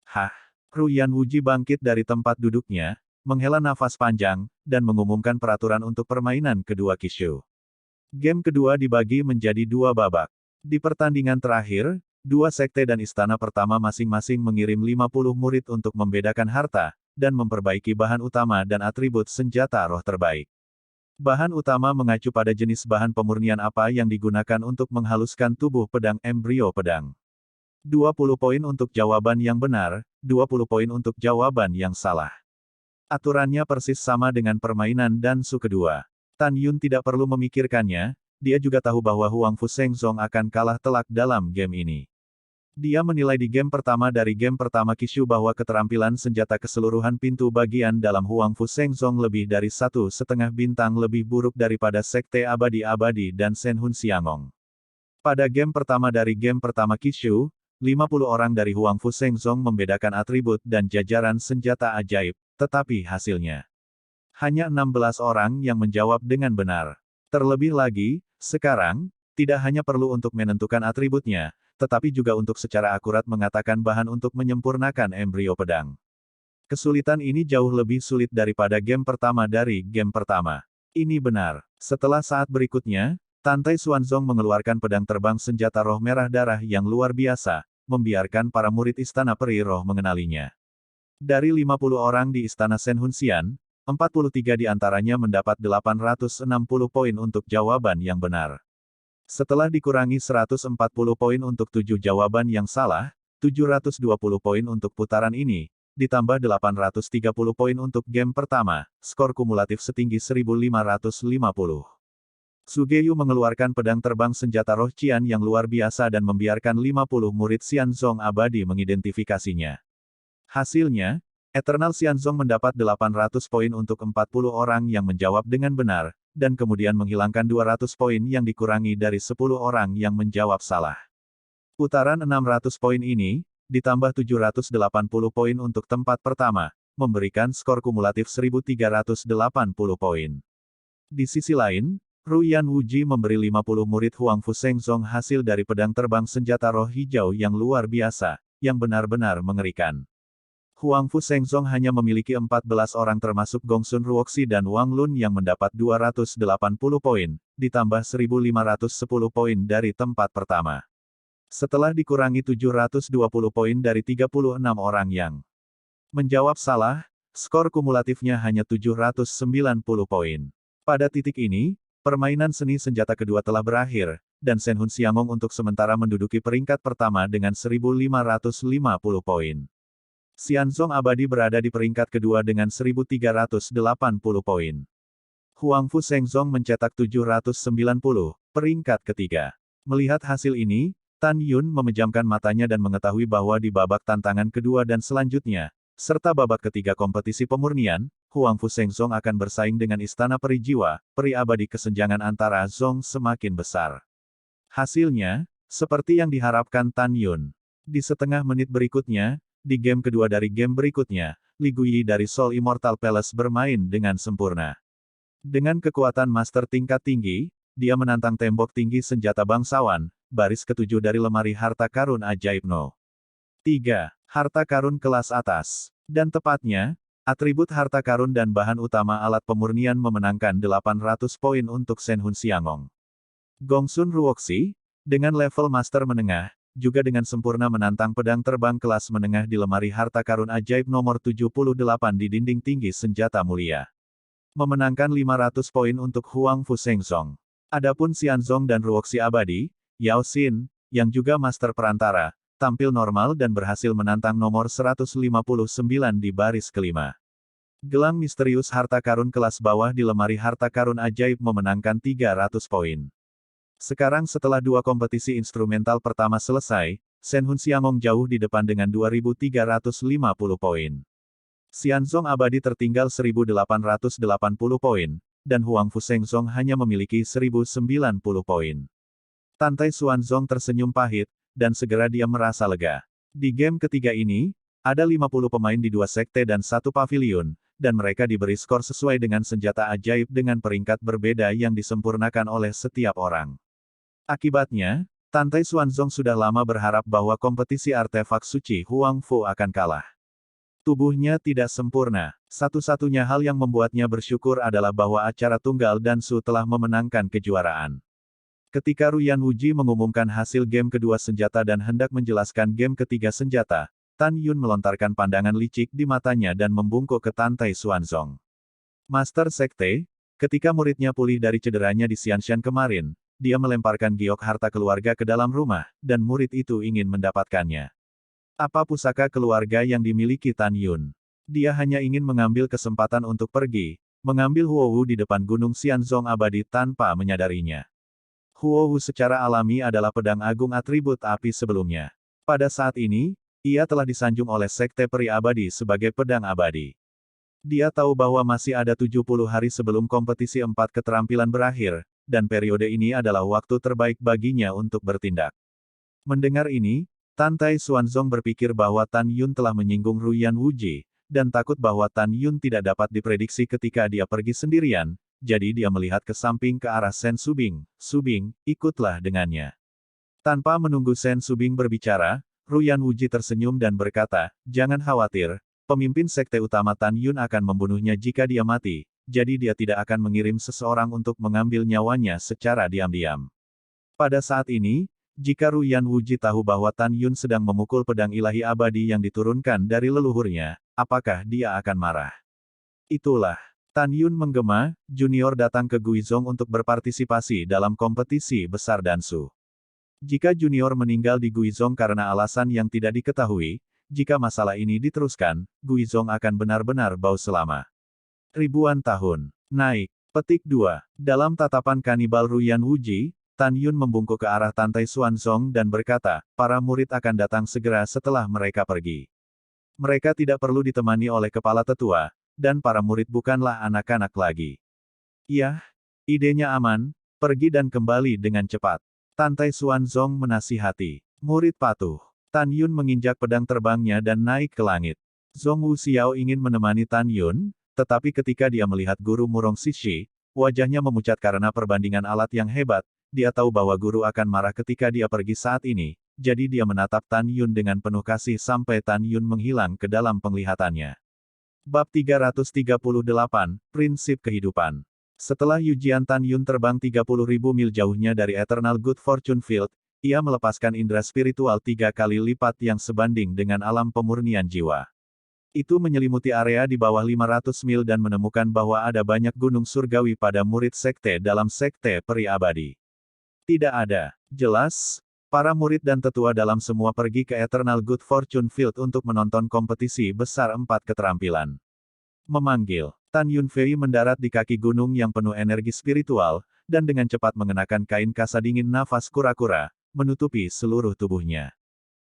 Hah? Ruyan Wuji bangkit dari tempat duduknya, menghela nafas panjang, dan mengumumkan peraturan untuk permainan kedua Kishu. Game kedua dibagi menjadi 2 babak. Di pertandingan terakhir, 2 sekte dan istana pertama masing-masing mengirim 50 murid untuk membedakan harta, dan memperbaiki bahan utama dan atribut senjata roh terbaik. Bahan utama mengacu pada jenis bahan pemurnian apa yang digunakan untuk menghaluskan tubuh pedang embrio pedang. 20 poin untuk jawaban yang benar, 20 poin untuk jawaban yang salah. Aturannya persis sama dengan permainan Dansu kedua. Tan Yun tidak perlu memikirkannya, dia juga tahu bahwa Huang Fushengzong akan kalah telak dalam game ini. Dia menilai di game pertama dari game pertama Kishu bahwa keterampilan senjata keseluruhan pintu bagian dalam Huang Fushengzong lebih dari 1,5 bintang lebih buruk daripada Sekte Abadi-Abadi dan Shen Hun Xiangong. Pada game pertama dari game pertama Kishu, 50 orang dari Huang Fushengzong membedakan atribut dan jajaran senjata ajaib, tetapi hasilnya Hanya 16 orang yang menjawab dengan benar. Terlebih lagi, sekarang, tidak hanya perlu untuk menentukan atributnya, tetapi juga untuk secara akurat mengatakan bahan untuk menyempurnakan embrio pedang. Kesulitan ini jauh lebih sulit daripada game pertama dari game pertama. Ini benar. Setelah saat berikutnya, Tantai Xuanzong mengeluarkan pedang terbang senjata roh merah darah yang luar biasa, membiarkan para murid Istana Peri Roh mengenalinya. Dari 50 orang di Istana Senhunxian, 43 di antaranya mendapat 860 poin untuk jawaban yang benar. Setelah dikurangi 140 poin untuk 7 jawaban yang salah, 720 poin untuk putaran ini, ditambah 830 poin untuk game pertama, skor kumulatif setinggi 1550. Sugeyu mengeluarkan pedang terbang senjata roh Qian yang luar biasa dan membiarkan 50 murid Xianzong abadi mengidentifikasinya. Hasilnya, Eternal Xianzong mendapat 800 poin untuk 40 orang yang menjawab dengan benar, dan kemudian menghilangkan 200 poin yang dikurangi dari 10 orang yang menjawab salah. Putaran 600 poin ini, ditambah 780 poin untuk tempat pertama, memberikan skor kumulatif 1380 poin. Di sisi lain, Ruyan Wuji memberi 50 murid Huang Fu Shengzong hasil dari pedang terbang senjata roh hijau yang luar biasa, yang benar-benar mengerikan. Huang Fu Shengzong hanya memiliki 14 orang termasuk Gongsun Ruoxi dan Wang Lun yang mendapat 280 poin, ditambah 1510 poin dari tempat pertama. Setelah dikurangi 720 poin dari 36 orang yang menjawab salah, skor kumulatifnya hanya 790 poin. Pada titik ini, permainan seni senjata kedua telah berakhir, dan Senhun Xiangong untuk sementara menduduki peringkat pertama dengan 1550 poin. Xianzong abadi berada di peringkat kedua dengan 1380 poin. Huang Fu Shengzong mencetak 790, peringkat ketiga. Melihat hasil ini, Tan Yun memejamkan matanya dan mengetahui bahwa di babak tantangan kedua dan selanjutnya, serta babak ketiga kompetisi pemurnian, Huang Fu Shengzong akan bersaing dengan Istana Peri Jiwa, peri abadi kesenjangan antara Zong semakin besar. Hasilnya, seperti yang diharapkan Tan Yun. Di setengah menit berikutnya, di game kedua dari game berikutnya, Li Guyi dari Soul Immortal Palace bermain dengan sempurna. Dengan kekuatan master tingkat tinggi, dia menantang tembok tinggi senjata bangsawan, baris ketujuh dari lemari harta karun ajaib No. 3. Harta karun kelas atas. Dan tepatnya, atribut harta karun dan bahan utama alat pemurnian memenangkan 800 poin untuk Senhun Xiangong. Gongsun Ruoxi, dengan level master menengah, juga dengan sempurna menantang pedang terbang kelas menengah di lemari harta karun ajaib nomor 78 di dinding tinggi senjata mulia. Memenangkan 500 poin untuk Huang Fu Shengzong. Adapun Xianzong dan Ruoxi abadi, Yao Xin, yang juga master perantara, tampil normal dan berhasil menantang nomor 159 di baris kelima. Gelang misterius harta karun kelas bawah di lemari harta karun ajaib memenangkan 300 poin. Sekarang setelah dua kompetisi instrumental pertama selesai, Senhun Xiangong jauh di depan dengan 2350 poin. Xianzong abadi tertinggal 1880 poin, dan Huang Fu Shengzong hanya memiliki 1090 poin. Tantai Xuanzong tersenyum pahit, dan segera dia merasa lega. Di game ketiga ini, ada 50 pemain di dua sekte dan satu pavilion, dan mereka diberi skor sesuai dengan senjata ajaib dengan peringkat berbeda yang disempurnakan oleh setiap orang. Akibatnya, Tantai Xuanzong sudah lama berharap bahwa kompetisi artefak suci Huang Fu akan kalah. Tubuhnya tidak sempurna. Satu-satunya hal yang membuatnya bersyukur adalah bahwa acara tunggal dan Su telah memenangkan kejuaraan. Ketika Ruyan Wuji mengumumkan hasil game kedua senjata dan hendak menjelaskan game ketiga senjata, Tan Yun melontarkan pandangan licik di matanya dan membungkuk ke Tantai Xuanzong. Master Sekte, ketika muridnya pulih dari cederanya di Xianshan kemarin, dia melemparkan giok harta keluarga ke dalam rumah, dan murid itu ingin mendapatkannya. Apa pusaka keluarga yang dimiliki Tan Yun? Dia hanya ingin mengambil kesempatan untuk pergi, mengambil Huowu di depan Gunung Xianzong abadi tanpa menyadarinya. Huowu secara alami adalah pedang agung atribut api sebelumnya. Pada saat ini, ia telah disanjung oleh Sekte Peri Abadi sebagai pedang abadi. Dia tahu bahwa masih ada 70 hari sebelum kompetisi 4 keterampilan berakhir, dan periode ini adalah waktu terbaik baginya untuk bertindak. Mendengar ini, Tantai Xuanzong berpikir bahwa Tan Yun telah menyinggung Ruyan Wuji, dan takut bahwa Tan Yun tidak dapat diprediksi ketika dia pergi sendirian, jadi dia melihat ke samping ke arah Sen Subing. Subing, ikutlah dengannya. Tanpa menunggu Sen Subing berbicara, Ruyan Wuji tersenyum dan berkata, jangan khawatir, pemimpin sekte utama Tan Yun akan membunuhnya jika dia mati, jadi dia tidak akan mengirim seseorang untuk mengambil nyawanya secara diam-diam. Pada saat ini, jika Ruyan Wuji tahu bahwa Tan Yun sedang memukul pedang ilahi abadi yang diturunkan dari leluhurnya, apakah dia akan marah? Itulah. Tan Yun menggema, junior datang ke Guizhong untuk berpartisipasi dalam kompetisi besar dansu. Jika junior meninggal di Guizhong karena alasan yang tidak diketahui, jika masalah ini diteruskan, Guizhong akan benar-benar bau selama ribuan tahun. Naik. Petik 2. Dalam tatapan kanibal Ruyan Wuji, Tan Yun membungkuk ke arah Tantai Xuanzong dan berkata, para murid akan datang segera setelah mereka pergi. Mereka tidak perlu ditemani oleh kepala tetua, dan para murid bukanlah anak-anak lagi. Iya, idenya aman, pergi dan kembali dengan cepat. Tantai Xuanzong menasihati. Murid patuh. Tan Yun menginjak pedang terbangnya dan naik ke langit. Zhong Wuxiao ingin menemani Tan Yun, tetapi ketika dia melihat guru Murong Sishi, wajahnya memucat karena perbandingan alat yang hebat. Dia tahu bahwa guru akan marah ketika dia pergi saat ini, jadi dia menatap Tan Yun dengan penuh kasih sampai Tan Yun menghilang ke dalam penglihatannya. Bab 338, Prinsip Kehidupan. Setelah Yujian Tan Yun terbang 30.000 mil jauhnya dari Eternal Good Fortune Field, ia melepaskan indera spiritual 3 kali lipat yang sebanding dengan alam pemurnian jiwa. Itu menyelimuti area di bawah 500 mil dan menemukan bahwa ada banyak gunung surgawi pada murid sekte dalam sekte peri abadi. Tidak ada. Jelas, para murid dan tetua dalam semua pergi ke Eternal Good Fortune Field untuk menonton kompetisi besar 4 keterampilan. Memanggil. Tan Yun Fei mendarat di kaki gunung yang penuh energi spiritual, dan dengan cepat mengenakan kain kasa dingin nafas kura-kura, menutupi seluruh tubuhnya.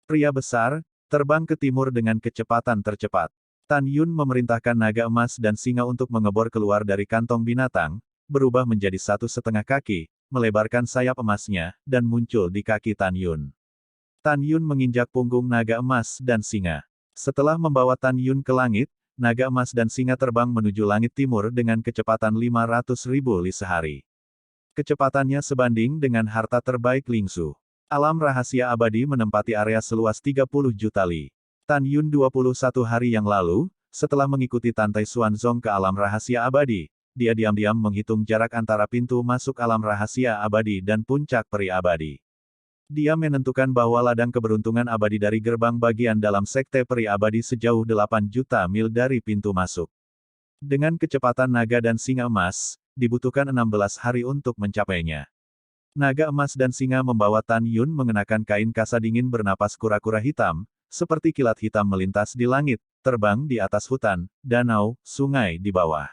Pria besar, terbang ke timur dengan kecepatan tercepat. Tan Yun memerintahkan naga emas dan singa untuk mengebor keluar dari kantong binatang, berubah menjadi 1,5 kaki, melebarkan sayap emasnya, dan muncul di kaki Tan Yun. Tan Yun menginjak punggung naga emas dan singa. Setelah membawa Tan Yun ke langit, naga emas dan singa terbang menuju langit timur dengan kecepatan 500.000 li sehari. Kecepatannya sebanding dengan harta terbaik Lingsu. Alam rahasia abadi menempati area seluas 30 juta li. Tan Yun 21 hari yang lalu, setelah mengikuti Tantai Xuanzong ke alam rahasia abadi, dia diam-diam menghitung jarak antara pintu masuk alam rahasia abadi dan puncak peri abadi. Dia menentukan bahwa ladang keberuntungan abadi dari gerbang bagian dalam sekte peri abadi sejauh 8 juta mil dari pintu masuk. Dengan kecepatan naga dan singa emas, dibutuhkan 16 hari untuk mencapainya. Naga emas dan singa membawa Tan Yun mengenakan kain kasa dingin bernapas kura-kura hitam, seperti kilat hitam melintas di langit, terbang di atas hutan, danau, sungai di bawah.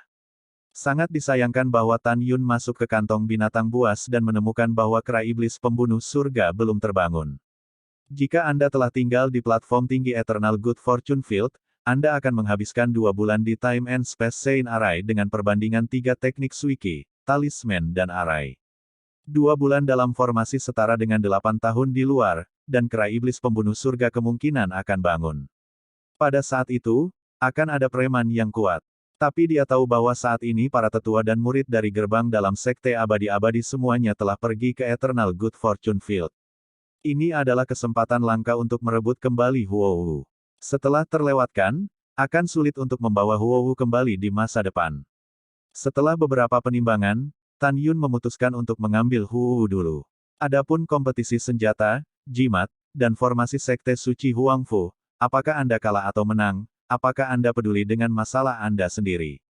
Sangat disayangkan bahwa Tan Yun masuk ke kantong binatang buas dan menemukan bahwa kera iblis pembunuh surga belum terbangun. Jika Anda telah tinggal di platform tinggi Eternal Good Fortune Field, Anda akan menghabiskan 2 bulan di Time and Space Sein Array dengan perbandingan 3 teknik Suiki, Talisman dan Array. 2 bulan dalam formasi setara dengan 8 tahun di luar, dan kera iblis pembunuh surga kemungkinan akan bangun. Pada saat itu, akan ada preman yang kuat. Tapi dia tahu bahwa saat ini para tetua dan murid dari gerbang dalam sekte abadi-abadi semuanya telah pergi ke Eternal Good Fortune Field. Ini adalah kesempatan langka untuk merebut kembali Huohu. Setelah terlewatkan, akan sulit untuk membawa Huohu kembali di masa depan. Setelah beberapa penimbangan, Tan Yun memutuskan untuk mengambil Huohu dulu. Adapun kompetisi senjata, jimat, dan formasi sekte suci Huangfu, apakah Anda kalah atau menang? Apakah Anda peduli dengan masalah Anda sendiri?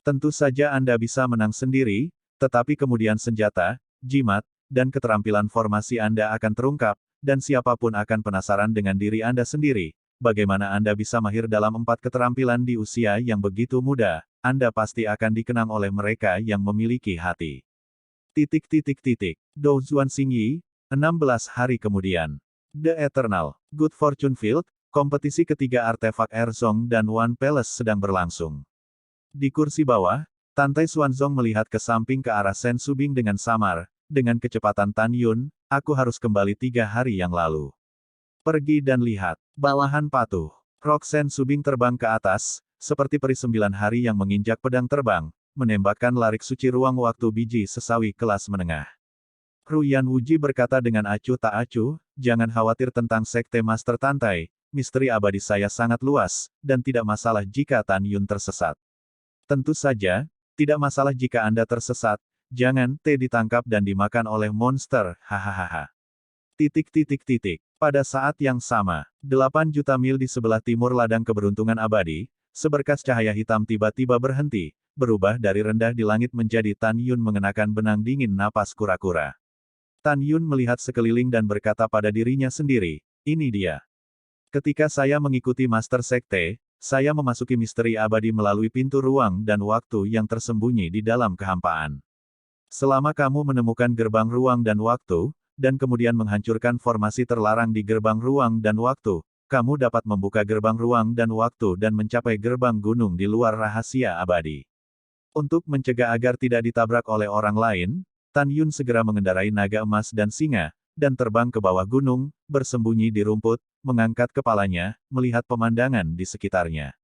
Tentu saja Anda bisa menang sendiri, tetapi kemudian senjata, jimat, dan keterampilan formasi Anda akan terungkap, dan siapapun akan penasaran dengan diri Anda sendiri. Bagaimana Anda bisa mahir dalam 4 keterampilan di usia yang begitu muda? Anda pasti akan dikenang oleh mereka yang memiliki hati. Dou Zuan Xingyi, 16 hari kemudian. The Eternal Good Fortune Field, kompetisi ketiga artefak Erzong dan One Palace sedang berlangsung. Di kursi bawah, Tantai Xuanzong melihat ke samping ke arah Sen Subing dengan samar, dengan kecepatan Tan Yun, aku harus kembali 3 hari yang lalu. Pergi dan lihat. Bawahan patuh. Roxanne Subing terbang ke atas, seperti peri 9 hari yang menginjak pedang terbang, menembakkan larik suci ruang waktu biji sesawi kelas menengah. Ruyan Wuji berkata dengan acuh tak acuh, jangan khawatir tentang Sekte Master Tantai, misteri abadi saya sangat luas, dan tidak masalah jika Tan Yun tersesat. Tentu saja, tidak masalah jika Anda tersesat, jangan ditangkap dan dimakan oleh monster, hahaha. Pada saat yang sama, 8 juta mil di sebelah timur ladang keberuntungan abadi, seberkas cahaya hitam tiba-tiba berhenti, berubah dari rendah di langit menjadi Tan Yun mengenakan benang dingin napas kura-kura. Tan Yun melihat sekeliling dan berkata pada dirinya sendiri, ini dia. Ketika saya mengikuti Master Sekte, saya memasuki misteri abadi melalui pintu ruang dan waktu yang tersembunyi di dalam kehampaan. Selama kamu menemukan gerbang ruang dan waktu, dan kemudian menghancurkan formasi terlarang di gerbang ruang dan waktu, kamu dapat membuka gerbang ruang dan waktu dan mencapai gerbang gunung di luar rahasia abadi. Untuk mencegah agar tidak ditabrak oleh orang lain, Tan Yun segera mengendarai naga emas dan singa, dan terbang ke bawah gunung, bersembunyi di rumput, mengangkat kepalanya, melihat pemandangan di sekitarnya.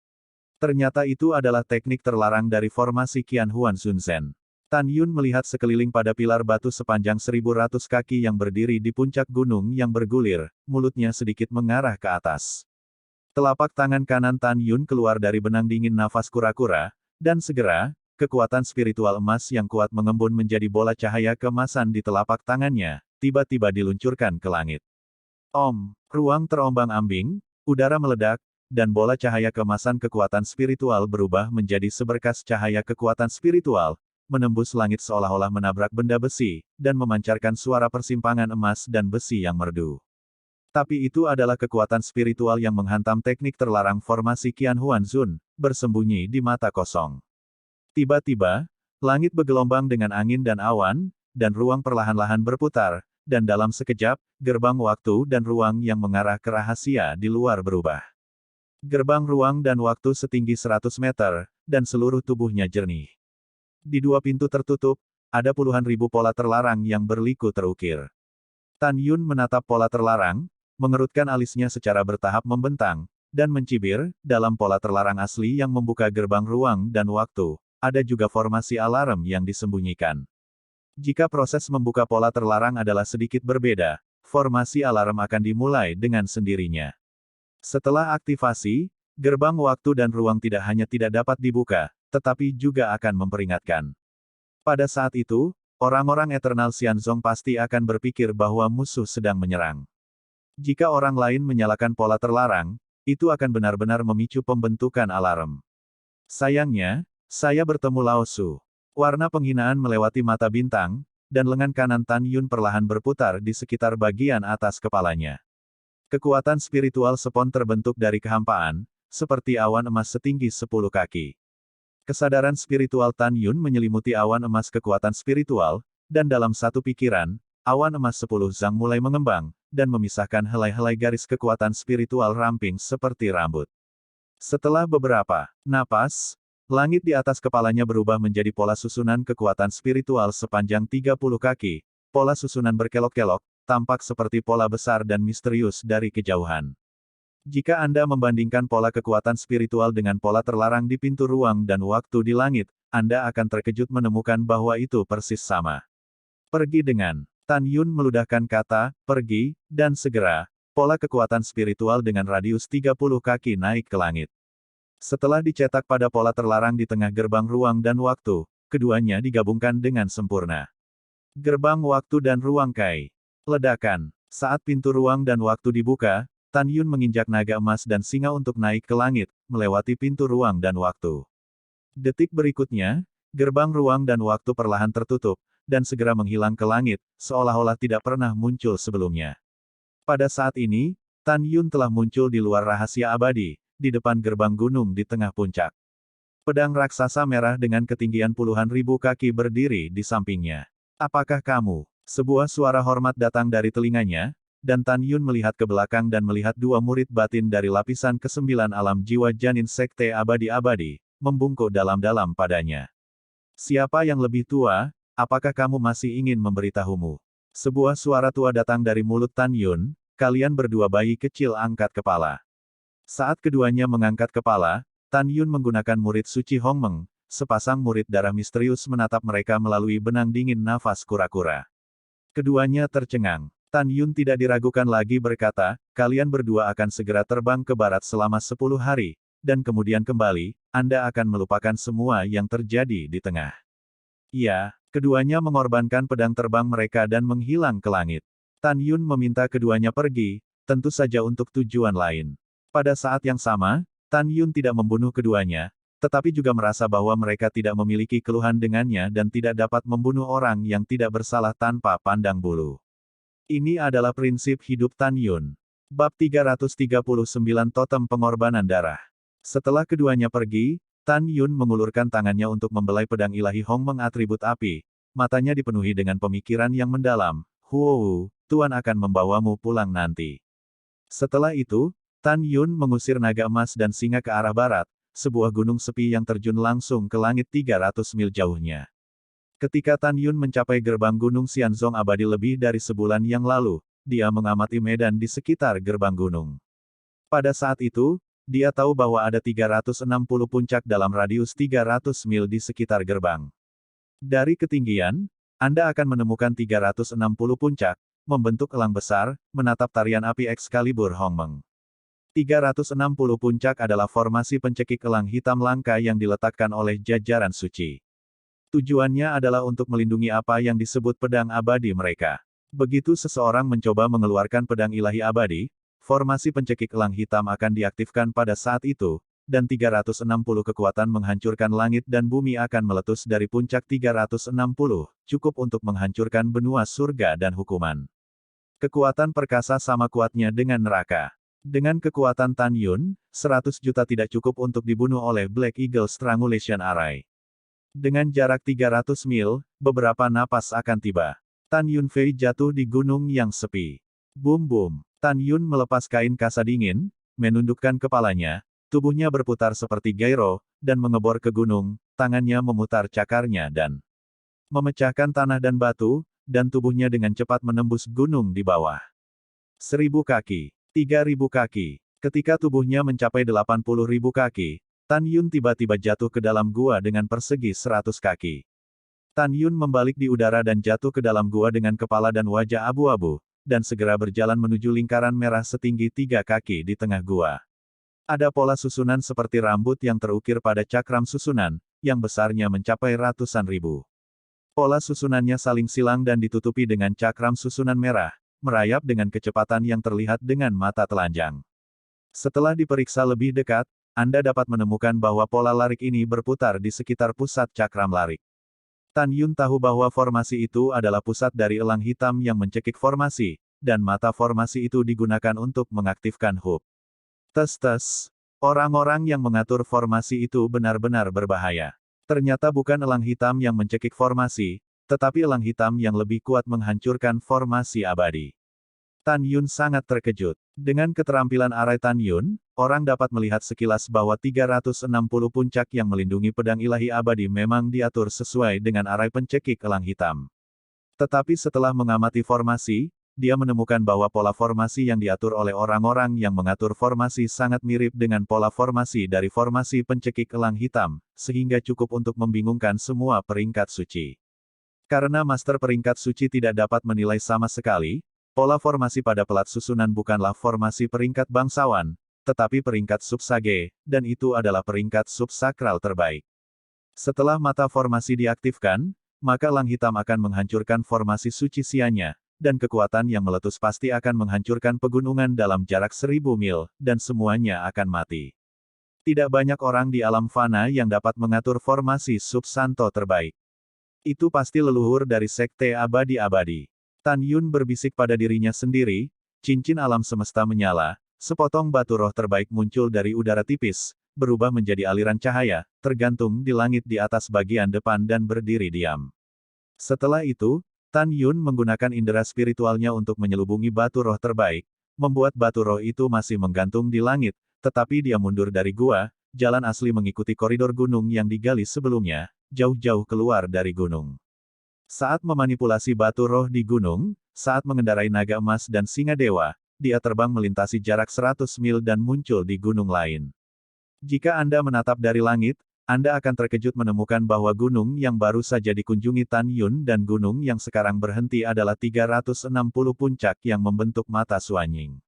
Ternyata itu adalah teknik terlarang dari formasi Qian Huan Sun Zen. Tan Yun melihat sekeliling pada pilar batu sepanjang 1100 kaki yang berdiri di puncak gunung yang bergulir, mulutnya sedikit mengarah ke atas. Telapak tangan kanan Tan Yun keluar dari benang dingin nafas kura-kura, dan segera, kekuatan spiritual emas yang kuat mengembun menjadi bola cahaya keemasan di telapak tangannya, tiba-tiba diluncurkan ke langit. Ruang terombang-ambing, udara meledak, dan bola cahaya keemasan kekuatan spiritual berubah menjadi seberkas cahaya kekuatan spiritual, menembus langit seolah-olah menabrak benda besi, dan memancarkan suara persimpangan emas dan besi yang merdu. Tapi itu adalah kekuatan spiritual yang menghantam teknik terlarang formasi Qian Huan Zun, bersembunyi di mata kosong. Tiba-tiba, langit bergelombang dengan angin dan awan, dan ruang perlahan-lahan berputar, dan dalam sekejap, gerbang waktu dan ruang yang mengarah ke rahasia di luar berubah. Gerbang ruang dan waktu setinggi 100 meter, dan seluruh tubuhnya jernih. Di dua pintu tertutup, ada puluhan ribu pola terlarang yang berliku terukir. Tan Yun menatap pola terlarang, mengerutkan alisnya secara bertahap membentang, dan mencibir, dalam pola terlarang asli yang membuka gerbang ruang dan waktu, ada juga formasi alarm yang disembunyikan. Jika proses membuka pola terlarang adalah sedikit berbeda, formasi alarm akan dimulai dengan sendirinya. Setelah aktivasi, gerbang waktu dan ruang tidak hanya tidak dapat dibuka, tetapi juga akan memperingatkan. Pada saat itu, orang-orang Eternal Xianzong pasti akan berpikir bahwa musuh sedang menyerang. Jika orang lain menyalakan pola terlarang, itu akan benar-benar memicu pembentukan alarm. Sayangnya, saya bertemu Lao Su. Warna penghinaan melewati mata bintang, dan lengan kanan Tan Yun perlahan berputar di sekitar bagian atas kepalanya. Kekuatan spiritual Sepon terbentuk dari kehampaan, seperti awan emas setinggi 10 kaki. Kesadaran spiritual Tan Yun menyelimuti awan emas kekuatan spiritual, dan dalam satu pikiran, awan emas 10 zang mulai mengembang, dan memisahkan helai-helai garis kekuatan spiritual ramping seperti rambut. Setelah beberapa napas, langit di atas kepalanya berubah menjadi pola susunan kekuatan spiritual sepanjang 30 kaki, pola susunan berkelok-kelok, tampak seperti pola besar dan misterius dari kejauhan. Jika Anda membandingkan pola kekuatan spiritual dengan pola terlarang di pintu ruang dan waktu di langit, Anda akan terkejut menemukan bahwa itu persis sama. Pergi dengan. Tan Yun meludahkan kata, pergi, dan segera, pola kekuatan spiritual dengan radius 30 kaki naik ke langit. Setelah dicetak pada pola terlarang di tengah gerbang ruang dan waktu, keduanya digabungkan dengan sempurna. Gerbang waktu dan ruang Kai. Ledakan. Saat pintu ruang dan waktu dibuka, Tan Yun menginjak naga emas dan singa untuk naik ke langit, melewati pintu ruang dan waktu. Detik berikutnya, gerbang ruang dan waktu perlahan tertutup, dan segera menghilang ke langit, seolah-olah tidak pernah muncul sebelumnya. Pada saat ini, Tan Yun telah muncul di luar rahasia abadi, di depan gerbang gunung di tengah puncak. Pedang raksasa merah dengan ketinggian puluhan ribu kaki berdiri di sampingnya. Apakah kamu? Sebuah suara hormat datang dari telinganya, dan Tan Yun melihat ke belakang dan melihat dua murid batin dari lapisan ke-9 alam jiwa janin Sekte Abadi-Abadi, membungkuk dalam-dalam padanya. Siapa yang lebih tua, apakah kamu masih ingin memberitahumu? Sebuah suara tua datang dari mulut Tan Yun, kalian berdua bayi kecil angkat kepala. Saat keduanya mengangkat kepala, Tan Yun menggunakan murid suci Hongmeng, sepasang murid darah misterius menatap mereka melalui benang dingin nafas kura-kura. Keduanya tercengang. Tan Yun tidak diragukan lagi berkata, kalian berdua akan segera terbang ke barat selama 10 hari, dan kemudian kembali, Anda akan melupakan semua yang terjadi di tengah. Iya, keduanya mengorbankan pedang terbang mereka dan menghilang ke langit. Tan Yun meminta keduanya pergi, tentu saja untuk tujuan lain. Pada saat yang sama, Tan Yun tidak membunuh keduanya, tetapi juga merasa bahwa mereka tidak memiliki keluhan dengannya dan tidak dapat membunuh orang yang tidak bersalah tanpa pandang bulu. Ini adalah prinsip hidup Tan Yun. Bab 339 Totem Pengorbanan Darah. Setelah keduanya pergi, Tan Yun mengulurkan tangannya untuk membelai pedang ilahi Hongmeng atribut api. Matanya dipenuhi dengan pemikiran yang mendalam. Huou, Tuan akan membawamu pulang nanti. Setelah itu, Tan Yun mengusir naga emas dan singa ke arah barat, sebuah gunung sepi yang terjun langsung ke langit 300 mil jauhnya. Ketika Tan Yun mencapai gerbang Gunung Xianzong abadi lebih dari sebulan yang lalu, dia mengamati medan di sekitar gerbang gunung. Pada saat itu, dia tahu bahwa ada 360 puncak dalam radius 300 mil di sekitar gerbang. Dari ketinggian, Anda akan menemukan 360 puncak, membentuk elang besar, menatap tarian api Excalibur Hongmeng. 360 puncak adalah formasi pencekik elang hitam langka yang diletakkan oleh jajaran suci. Tujuannya adalah untuk melindungi apa yang disebut pedang abadi mereka. Begitu seseorang mencoba mengeluarkan pedang ilahi abadi, formasi pencekik elang hitam akan diaktifkan pada saat itu, dan 360 kekuatan menghancurkan langit dan bumi akan meletus dari puncak 360, cukup untuk menghancurkan benua surga dan hukuman. Kekuatan perkasa sama kuatnya dengan neraka. Dengan kekuatan Tan Yun, 100 juta tidak cukup untuk dibunuh oleh Black Eagle Strangulation Array. Dengan jarak 300 mil, beberapa napas akan tiba. Tan Yun Fei jatuh di gunung yang sepi. Boom. Tan Yun melepas kain kasa dingin, menundukkan kepalanya, tubuhnya berputar seperti gyro, dan mengebor ke gunung, tangannya memutar cakarnya dan memecahkan tanah dan batu, dan tubuhnya dengan cepat menembus gunung di bawah. 1000 kaki. 3.000 kaki. Ketika tubuhnya mencapai 80.000 kaki, Tan Yun tiba-tiba jatuh ke dalam gua dengan persegi 100 kaki. Tan Yun membalik di udara dan jatuh ke dalam gua dengan kepala dan wajah abu-abu, dan segera berjalan menuju lingkaran merah setinggi 3 kaki di tengah gua. Ada pola susunan seperti rambut yang terukir pada cakram susunan, yang besarnya mencapai ratusan ribu. Pola susunannya saling silang dan ditutupi dengan cakram susunan merah, merayap dengan kecepatan yang terlihat dengan mata telanjang. Setelah diperiksa lebih dekat, Anda dapat menemukan bahwa pola larik ini berputar di sekitar pusat cakram larik. Tan Yun tahu bahwa formasi itu adalah pusat dari elang hitam yang mencekik formasi, dan mata formasi itu digunakan untuk mengaktifkan hub. Tes. Orang-orang yang mengatur formasi itu benar-benar berbahaya. Ternyata bukan elang hitam yang mencekik formasi, tetapi elang hitam yang lebih kuat menghancurkan formasi abadi. Tan Yun sangat terkejut. Dengan keterampilan arai Tan Yun, orang dapat melihat sekilas bahwa 360 puncak yang melindungi pedang ilahi abadi memang diatur sesuai dengan arai pencekik elang hitam. Tetapi setelah mengamati formasi, dia menemukan bahwa pola formasi yang diatur oleh orang-orang yang mengatur formasi sangat mirip dengan pola formasi dari formasi pencekik elang hitam, sehingga cukup untuk membingungkan semua peringkat suci. Karena master peringkat suci tidak dapat menilai sama sekali, pola formasi pada pelat susunan bukanlah formasi peringkat bangsawan, tetapi peringkat subsage, dan itu adalah peringkat subsakral terbaik. Setelah mata formasi diaktifkan, maka elang hitam akan menghancurkan formasi suci sianya, dan kekuatan yang meletus pasti akan menghancurkan pegunungan dalam jarak 1000 mil, dan semuanya akan mati. Tidak banyak orang di alam fana yang dapat mengatur formasi subsanto terbaik. Itu pasti leluhur dari sekte abadi-abadi. Tan Yun berbisik pada dirinya sendiri, cincin alam semesta menyala, sepotong batu roh terbaik muncul dari udara tipis, berubah menjadi aliran cahaya, tergantung di langit di atas bagian depan dan berdiri diam. Setelah itu, Tan Yun menggunakan indera spiritualnya untuk menyelubungi batu roh terbaik, membuat batu roh itu masih menggantung di langit, tetapi dia mundur dari gua, jalan asli mengikuti koridor gunung yang digali sebelumnya, jauh-jauh keluar dari gunung. Saat memanipulasi batu roh di gunung, saat mengendarai naga emas dan singa dewa, dia terbang melintasi jarak 100 mil dan muncul di gunung lain. Jika Anda menatap dari langit, Anda akan terkejut menemukan bahwa gunung yang baru saja dikunjungi Tan Yun dan gunung yang sekarang berhenti adalah 360 puncak yang membentuk mata Suanying.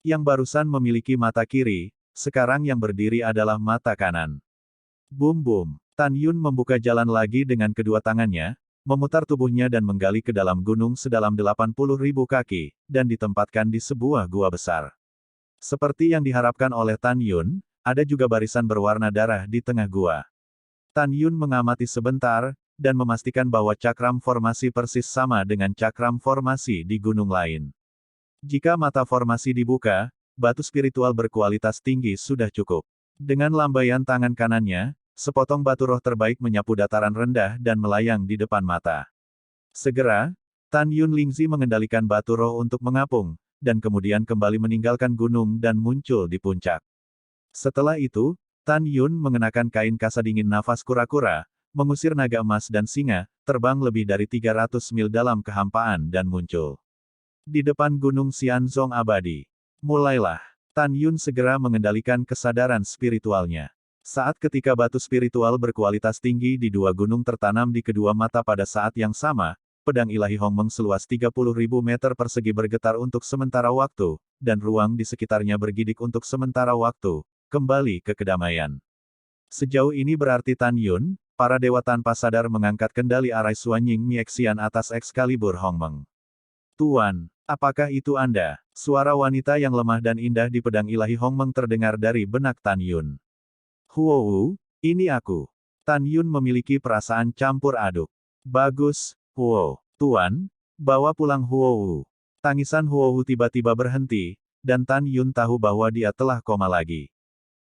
Yang barusan memiliki mata kiri, sekarang yang berdiri adalah mata kanan. Boom boom. Tan Yun membuka jalan lagi dengan kedua tangannya, memutar tubuhnya dan menggali ke dalam gunung sedalam 80.000 kaki, dan ditempatkan di sebuah gua besar. Seperti yang diharapkan oleh Tan Yun, ada juga barisan berwarna darah di tengah gua. Tan Yun mengamati sebentar, dan memastikan bahwa cakram formasi persis sama dengan cakram formasi di gunung lain. Jika mata formasi dibuka, batu spiritual berkualitas tinggi sudah cukup. Dengan lambaian tangan kanannya, sepotong batu roh terbaik menyapu dataran rendah dan melayang di depan mata. Segera, Tan Yun Lingzi mengendalikan batu roh untuk mengapung, dan kemudian kembali meninggalkan gunung dan muncul di puncak. Setelah itu, Tan Yun mengenakan kain kasa dingin nafas kura-kura, mengusir naga emas dan singa, terbang lebih dari 300 mil dalam kehampaan dan muncul di depan gunung Xianzong abadi. Mulailah. Tan Yun segera mengendalikan kesadaran spiritualnya. Saat ketika batu spiritual berkualitas tinggi di dua gunung tertanam di kedua mata pada saat yang sama, pedang ilahi Hongmeng seluas 30.000 meter persegi bergetar untuk sementara waktu, dan ruang di sekitarnya bergidik untuk sementara waktu, kembali ke kedamaian. Sejauh ini berarti Tan Yun, para dewa tanpa sadar mengangkat kendali arai Suanying Miexian atas Excalibur Hongmeng. Tuan, apakah itu Anda? Suara wanita yang lemah dan indah di pedang ilahi Hongmeng terdengar dari benak Tan Yun. Huowu, ini aku. Tan Yun memiliki perasaan campur aduk. Bagus, Huo. Tuan, bawa pulang Huowu. Tangisan Huowu tiba-tiba berhenti, dan Tan Yun tahu bahwa dia telah koma lagi.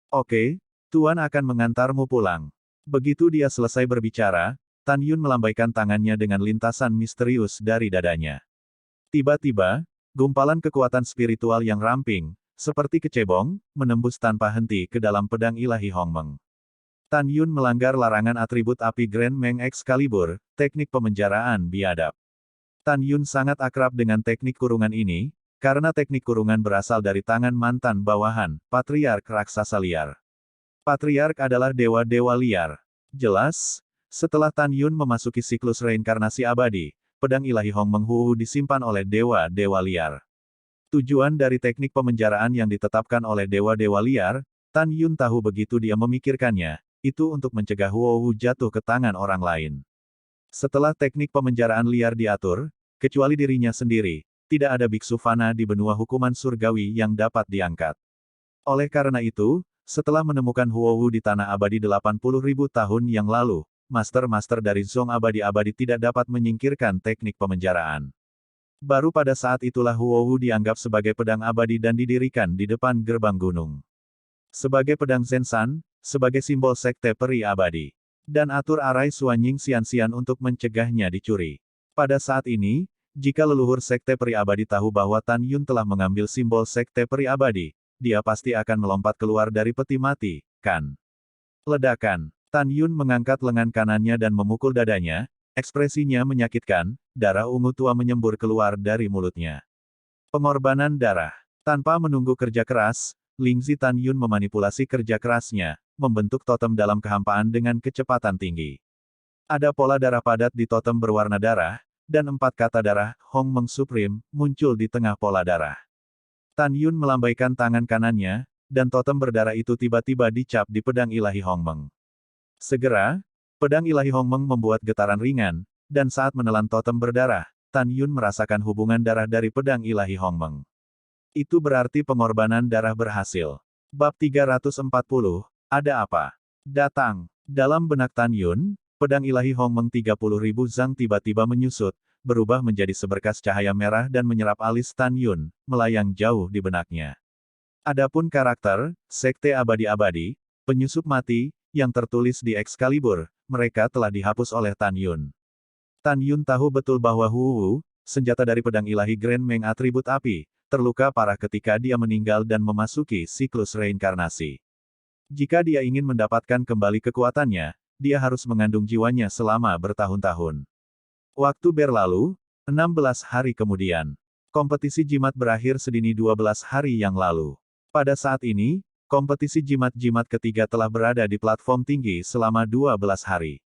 Oke, Tuan akan mengantarmu pulang. Begitu dia selesai berbicara, Tan Yun melambaikan tangannya dengan lintasan misterius dari dadanya. Tiba-tiba, gumpalan kekuatan spiritual yang ramping, seperti kecebong, menembus tanpa henti ke dalam pedang ilahi Hongmeng. Tan Yun melanggar larangan atribut api Grand Meng Excalibur, teknik pemenjaraan biadab. Tan Yun sangat akrab dengan teknik kurungan ini, karena teknik kurungan berasal dari tangan mantan bawahan, Patriark Raksasa Liar. Patriark adalah dewa-dewa liar. Jelas, setelah Tan Yun memasuki siklus reinkarnasi abadi, pedang ilahi Hongmeng Huowu disimpan oleh dewa-dewa liar. Tujuan dari teknik pemenjaraan yang ditetapkan oleh dewa-dewa liar, Tan Yun tahu begitu dia memikirkannya, itu untuk mencegah Huowu jatuh ke tangan orang lain. Setelah teknik pemenjaraan liar diatur, kecuali dirinya sendiri, tidak ada biksu fana di benua hukuman surgawi yang dapat diangkat. Oleh karena itu, setelah menemukan Huowu di tanah abadi 80.000 tahun yang lalu, master-master dari Zong abadi-abadi tidak dapat menyingkirkan teknik pemenjaraan. Baru pada saat itulah Huowu dianggap sebagai pedang abadi dan didirikan di depan gerbang gunung. Sebagai pedang Zenshan, sebagai simbol sekte peri abadi. Dan atur arai Suanying Xianxian untuk mencegahnya dicuri. Pada saat ini, jika leluhur sekte peri abadi tahu bahwa Tan Yun telah mengambil simbol sekte peri abadi, dia pasti akan melompat keluar dari peti mati, kan? Ledakan. Tan Yun mengangkat lengan kanannya dan memukul dadanya, ekspresinya menyakitkan, darah ungu tua menyembur keluar dari mulutnya. Pengorbanan darah. Tanpa menunggu kerja keras, Lingzi Tan Yun memanipulasi kerja kerasnya, membentuk totem dalam kehampaan dengan kecepatan tinggi. Ada pola darah padat di totem berwarna darah, dan 4 kata darah, Hongmeng Supreme, muncul di tengah pola darah. Tan Yun melambaikan tangan kanannya, dan totem berdarah itu tiba-tiba dicap di pedang ilahi Hongmeng. Segera, pedang ilahi Hongmeng membuat getaran ringan, dan saat menelan totem berdarah, Tan Yun merasakan hubungan darah dari pedang ilahi Hongmeng. Itu berarti pengorbanan darah berhasil. Bab 340, ada apa? Datang. Dalam benak Tan Yun, pedang ilahi Hongmeng 30.000 zang tiba-tiba menyusut, berubah menjadi seberkas cahaya merah dan menyerap alis Tan Yun, melayang jauh di benaknya. Adapun karakter, Sekte Abadi-Abadi, penyusup mati, yang tertulis di Excalibur, mereka telah dihapus oleh Tan Yun. Tan Yun tahu betul bahwa Huowu, senjata dari pedang ilahi Grand Meng atribut api, terluka parah ketika dia meninggal dan memasuki siklus reinkarnasi. Jika dia ingin mendapatkan kembali kekuatannya, dia harus mengandung jiwanya selama bertahun-tahun. Waktu berlalu, 16 hari kemudian. Kompetisi jimat berakhir sedini 12 hari yang lalu. Pada saat ini, kompetisi jimat-jimat ketiga telah berada di platform tinggi selama 12 hari.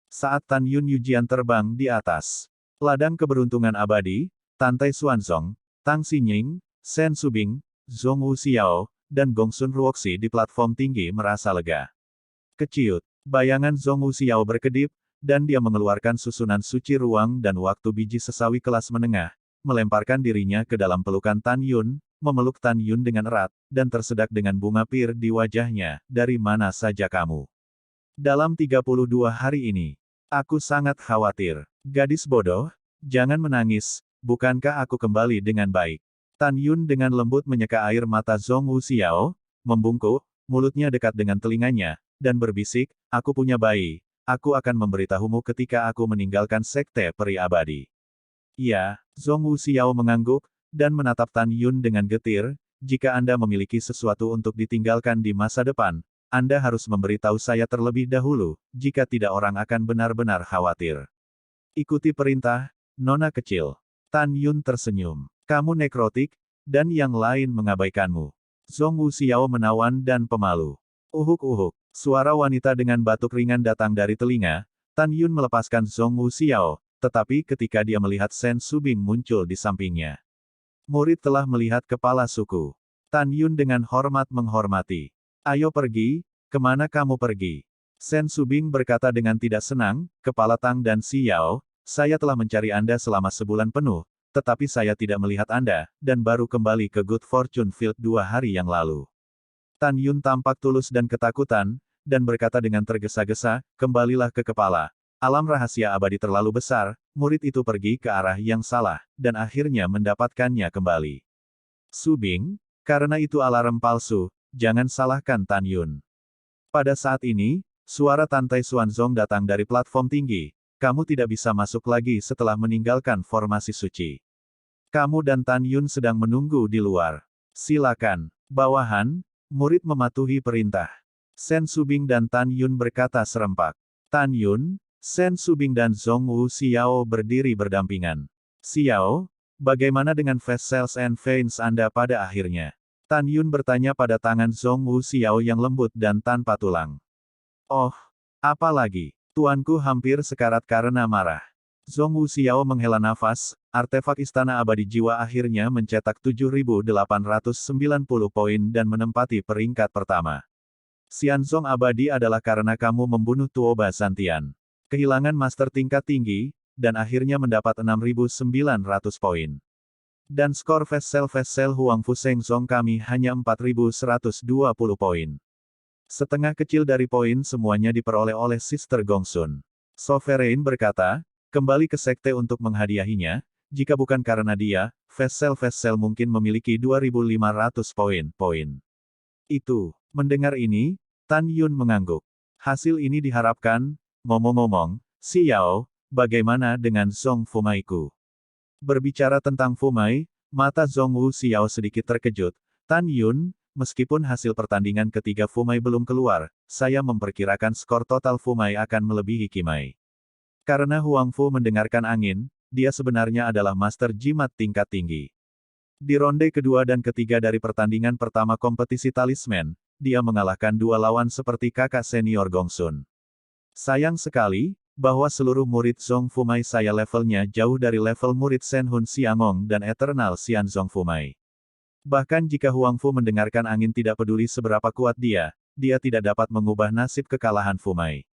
Saat Tan Yun Yujian terbang di atas ladang keberuntungan abadi, Tan Tai Xuanzong, Tang Xinying, Shen Subing, Zhong Wu Xiao, dan Gongsun Ruoxi di platform tinggi merasa lega. Keciut, bayangan Zhong Wu Xiao berkedip, dan dia mengeluarkan susunan suci ruang dan waktu biji sesawi kelas menengah, melemparkan dirinya ke dalam pelukan Tan Yun, memeluk Tan Yun dengan erat, dan tersedak dengan bunga pir di wajahnya, dari mana saja kamu? Dalam 32 hari ini, aku sangat khawatir. Gadis bodoh, jangan menangis, bukankah aku kembali dengan baik? Tan Yun dengan lembut menyeka air mata Zhong Wu Xiao, membungkuk, mulutnya dekat dengan telinganya, dan berbisik, aku punya bayi, aku akan memberitahumu ketika aku meninggalkan sekte peri abadi. Iya, Zhong Wu Xiao mengangguk, dan menatap Tan Yun dengan getir, jika Anda memiliki sesuatu untuk ditinggalkan di masa depan, Anda harus memberitahu saya terlebih dahulu, jika tidak orang akan benar-benar khawatir. Ikuti perintah, nona kecil. Tan Yun tersenyum. Kamu nekrotik, dan yang lain mengabaikanmu. Zhong Wu Xiao menawan dan pemalu. Uhuk-uhuk. Suara wanita dengan batuk ringan datang dari telinga. Tan Yun melepaskan Zhong Wu Xiao, tetapi ketika dia melihat Shen Subing muncul di sampingnya. Murid telah melihat kepala suku. Tan Yun dengan hormat menghormati. Ayo pergi, kemana kamu pergi? Shen Subing berkata dengan tidak senang, Kepala Tang dan Xiao, saya telah mencari Anda selama sebulan penuh, tetapi saya tidak melihat Anda, dan baru kembali ke Good Fortune Field 2 hari yang lalu. Tan Yun tampak tulus dan ketakutan, dan berkata dengan tergesa-gesa, kembalilah ke kepala. Alam rahasia abadi terlalu besar, murid itu pergi ke arah yang salah, dan akhirnya mendapatkannya kembali. Subing, karena itu alarm palsu, jangan salahkan Tan Yun. Pada saat ini, suara Tan Tai Xuanzong datang dari platform tinggi. Kamu tidak bisa masuk lagi setelah meninggalkan formasi suci. Kamu dan Tan Yun sedang menunggu di luar. Silakan. Bawahan, murid mematuhi perintah. Shen Subing dan Tan Yun berkata serempak. Tan Yun, Shen Subing dan Zhong Wu Xiao berdiri berdampingan. Xiao, bagaimana dengan Fast Cells and Veins Anda pada akhirnya? Tan Yun bertanya pada tangan Zhong Wu Xiao yang lembut dan tanpa tulang. Oh, apa lagi? Tuanku hampir sekarat karena marah. Zhong Wu Xiao menghela nafas, artefak Istana Abadi Jiwa akhirnya mencetak 7.890 poin dan menempati peringkat pertama. Xianzong Abadi adalah karena kamu membunuh Tuo Bazantian. Kehilangan master tingkat tinggi, dan akhirnya mendapat 6.900 poin. Dan skor Fast Cell Huang Fu Shengzong kami hanya 4.120 poin. Setengah kecil dari poin semuanya diperoleh oleh Sister Gongsun. Sovereign berkata, kembali ke sekte untuk menghadiahinya, jika bukan karena dia, Fast Cell mungkin memiliki 2.500 poin. Itu, mendengar ini, Tan Yun mengangguk. Hasil ini diharapkan, ngomong-ngomong, Xiao, bagaimana dengan Zhong Fumaiku? Berbicara tentang Fumai, mata Zhong Wu Xiao sedikit terkejut. Tan Yun, meskipun hasil pertandingan ketiga Fumai belum keluar, saya memperkirakan skor total Fumai akan melebihi Qimai. Karena Huang Fu mendengarkan angin, dia sebenarnya adalah master jimat tingkat tinggi. Di ronde kedua dan ketiga dari pertandingan pertama kompetisi talisman, dia mengalahkan dua lawan seperti kakak senior Gongsun. Sayang sekali, bahwa seluruh murid Zhong Fumai saya levelnya jauh dari level murid Shen Hun Xiangong dan Eternal Xianzong Fumai. Bahkan jika Huang Fu mendengarkan angin tidak peduli seberapa kuat dia tidak dapat mengubah nasib kekalahan Fumai.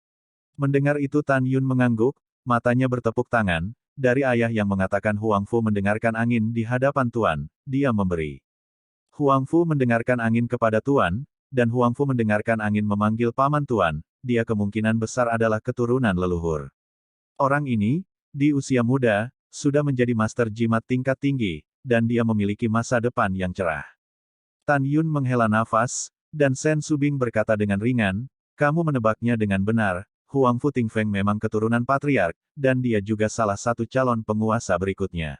Mendengar itu Tan Yun mengangguk, matanya bertepuk tangan, dari ayah yang mengatakan Huang Fu mendengarkan angin di hadapan Tuan, dia memberi. Huang Fu mendengarkan angin kepada Tuan, dan Huang Fu mendengarkan angin memanggil paman Tuan, dia kemungkinan besar adalah keturunan leluhur. Orang ini, di usia muda, sudah menjadi master jimat tingkat tinggi, dan dia memiliki masa depan yang cerah. Tan Yun menghela nafas, dan Shen Subing berkata dengan ringan, kamu menebaknya dengan benar, Huang Fu Tingfeng memang keturunan patriark, dan dia juga salah satu calon penguasa berikutnya.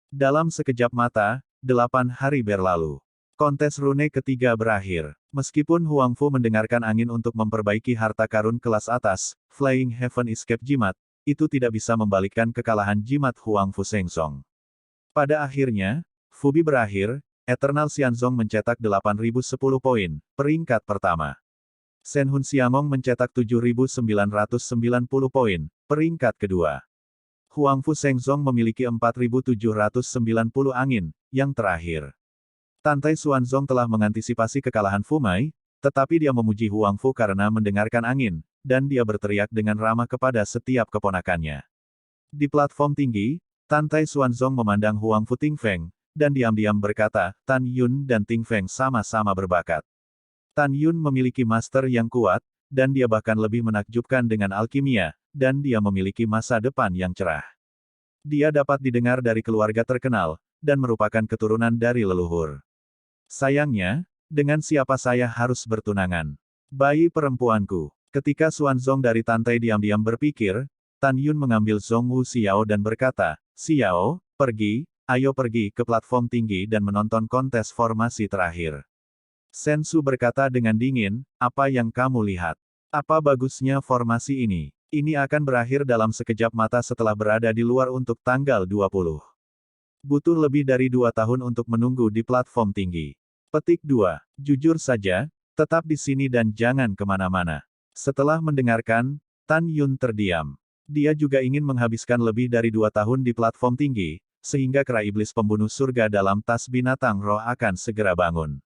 Dalam sekejap mata, 8 hari berlalu. Kontes rune ketiga berakhir. Meskipun Huang Fu mendengarkan angin untuk memperbaiki harta karun kelas atas, Flying Heaven Escape Jimat, itu tidak bisa membalikkan kekalahan jimat Huang Fu Shengzong. Pada akhirnya, Fubi berakhir, Eternal Xianzong mencetak 8.010 poin, peringkat pertama. Shen Hun Xiangong mencetak 7.990 poin, peringkat kedua. Huangfu Shengzong memiliki 4.790 angin, yang terakhir. Tantai Xuanzong telah mengantisipasi kekalahan Fumai, tetapi dia memuji Huangfu karena mendengarkan angin, dan dia berteriak dengan ramah kepada setiap keponakannya. Di platform tinggi, Tantai Xuanzong memandang Huangfu Tingfeng, dan diam-diam berkata, Tan Yun dan Tingfeng sama-sama berbakat. Tan Yun memiliki master yang kuat, dan dia bahkan lebih menakjubkan dengan alkimia, dan dia memiliki masa depan yang cerah. Dia dapat didengar dari keluarga terkenal, dan merupakan keturunan dari leluhur. Sayangnya, dengan siapa saya harus bertunangan? Bayi perempuanku. Ketika Xuanzong dari Tantai diam-diam berpikir, Tan Yun mengambil Zhongwu Xiao dan berkata, Xiao, ayo pergi ke platform tinggi dan menonton kontes formasi terakhir. Shen Su berkata dengan dingin, apa yang kamu lihat? Apa bagusnya formasi ini? Ini akan berakhir dalam sekejap mata setelah berada di luar untuk tanggal 20. Butuh lebih dari 2 tahun untuk menunggu di platform tinggi. Petik 2. Jujur saja, tetap di sini dan jangan kemana-mana. Setelah mendengarkan, Tan Yun terdiam. Dia juga ingin menghabiskan lebih dari 2 tahun di platform tinggi, sehingga kera iblis pembunuh surga dalam tas binatang roh akan segera bangun.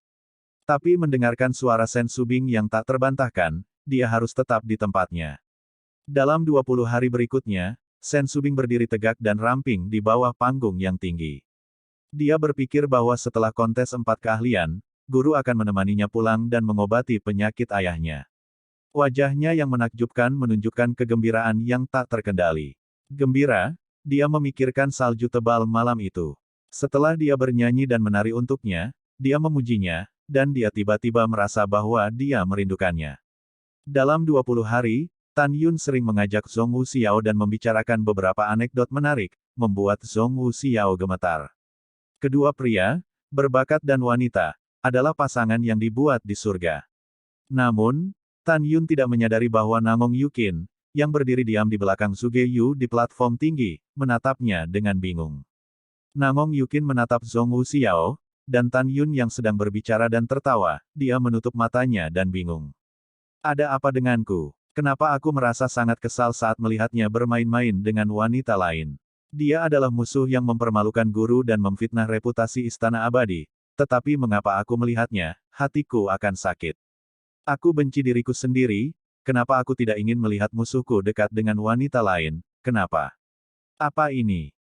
Tapi mendengarkan suara Shen Subing yang tak terbantahkan, dia harus tetap di tempatnya. Dalam 20 hari berikutnya, Shen Subing berdiri tegak dan ramping di bawah panggung yang tinggi. Dia berpikir bahwa setelah kontes 4 keahlian, guru akan menemaninya pulang dan mengobati penyakit ayahnya. Wajahnya yang menakjubkan menunjukkan kegembiraan yang tak terkendali. Gembira, dia memikirkan salju tebal malam itu. Setelah dia bernyanyi dan menari untuknya, dia memujinya, dan dia tiba-tiba merasa bahwa dia merindukannya. Dalam 20 hari, Tan Yun sering mengajak Zhongwu Xiao dan membicarakan beberapa anekdot menarik, membuat Zhongwu Xiao gemetar. Kedua pria, berbakat dan wanita, adalah pasangan yang dibuat di surga. Namun, Tan Yun tidak menyadari bahwa Nangong Yukin, yang berdiri diam di belakang Zhuge Yu di platform tinggi, menatapnya dengan bingung. Nangong Yukin menatap Zhongwu Xiao, dan Tan Yun yang sedang berbicara dan tertawa, dia menutup matanya dan bingung. Ada apa denganku? Kenapa aku merasa sangat kesal saat melihatnya bermain-main dengan wanita lain? Dia adalah musuh yang mempermalukan guru dan memfitnah reputasi Istana Abadi, tetapi mengapa aku melihatnya, hatiku akan sakit. Aku benci diriku sendiri, kenapa aku tidak ingin melihat musuhku dekat dengan wanita lain, kenapa? Apa ini?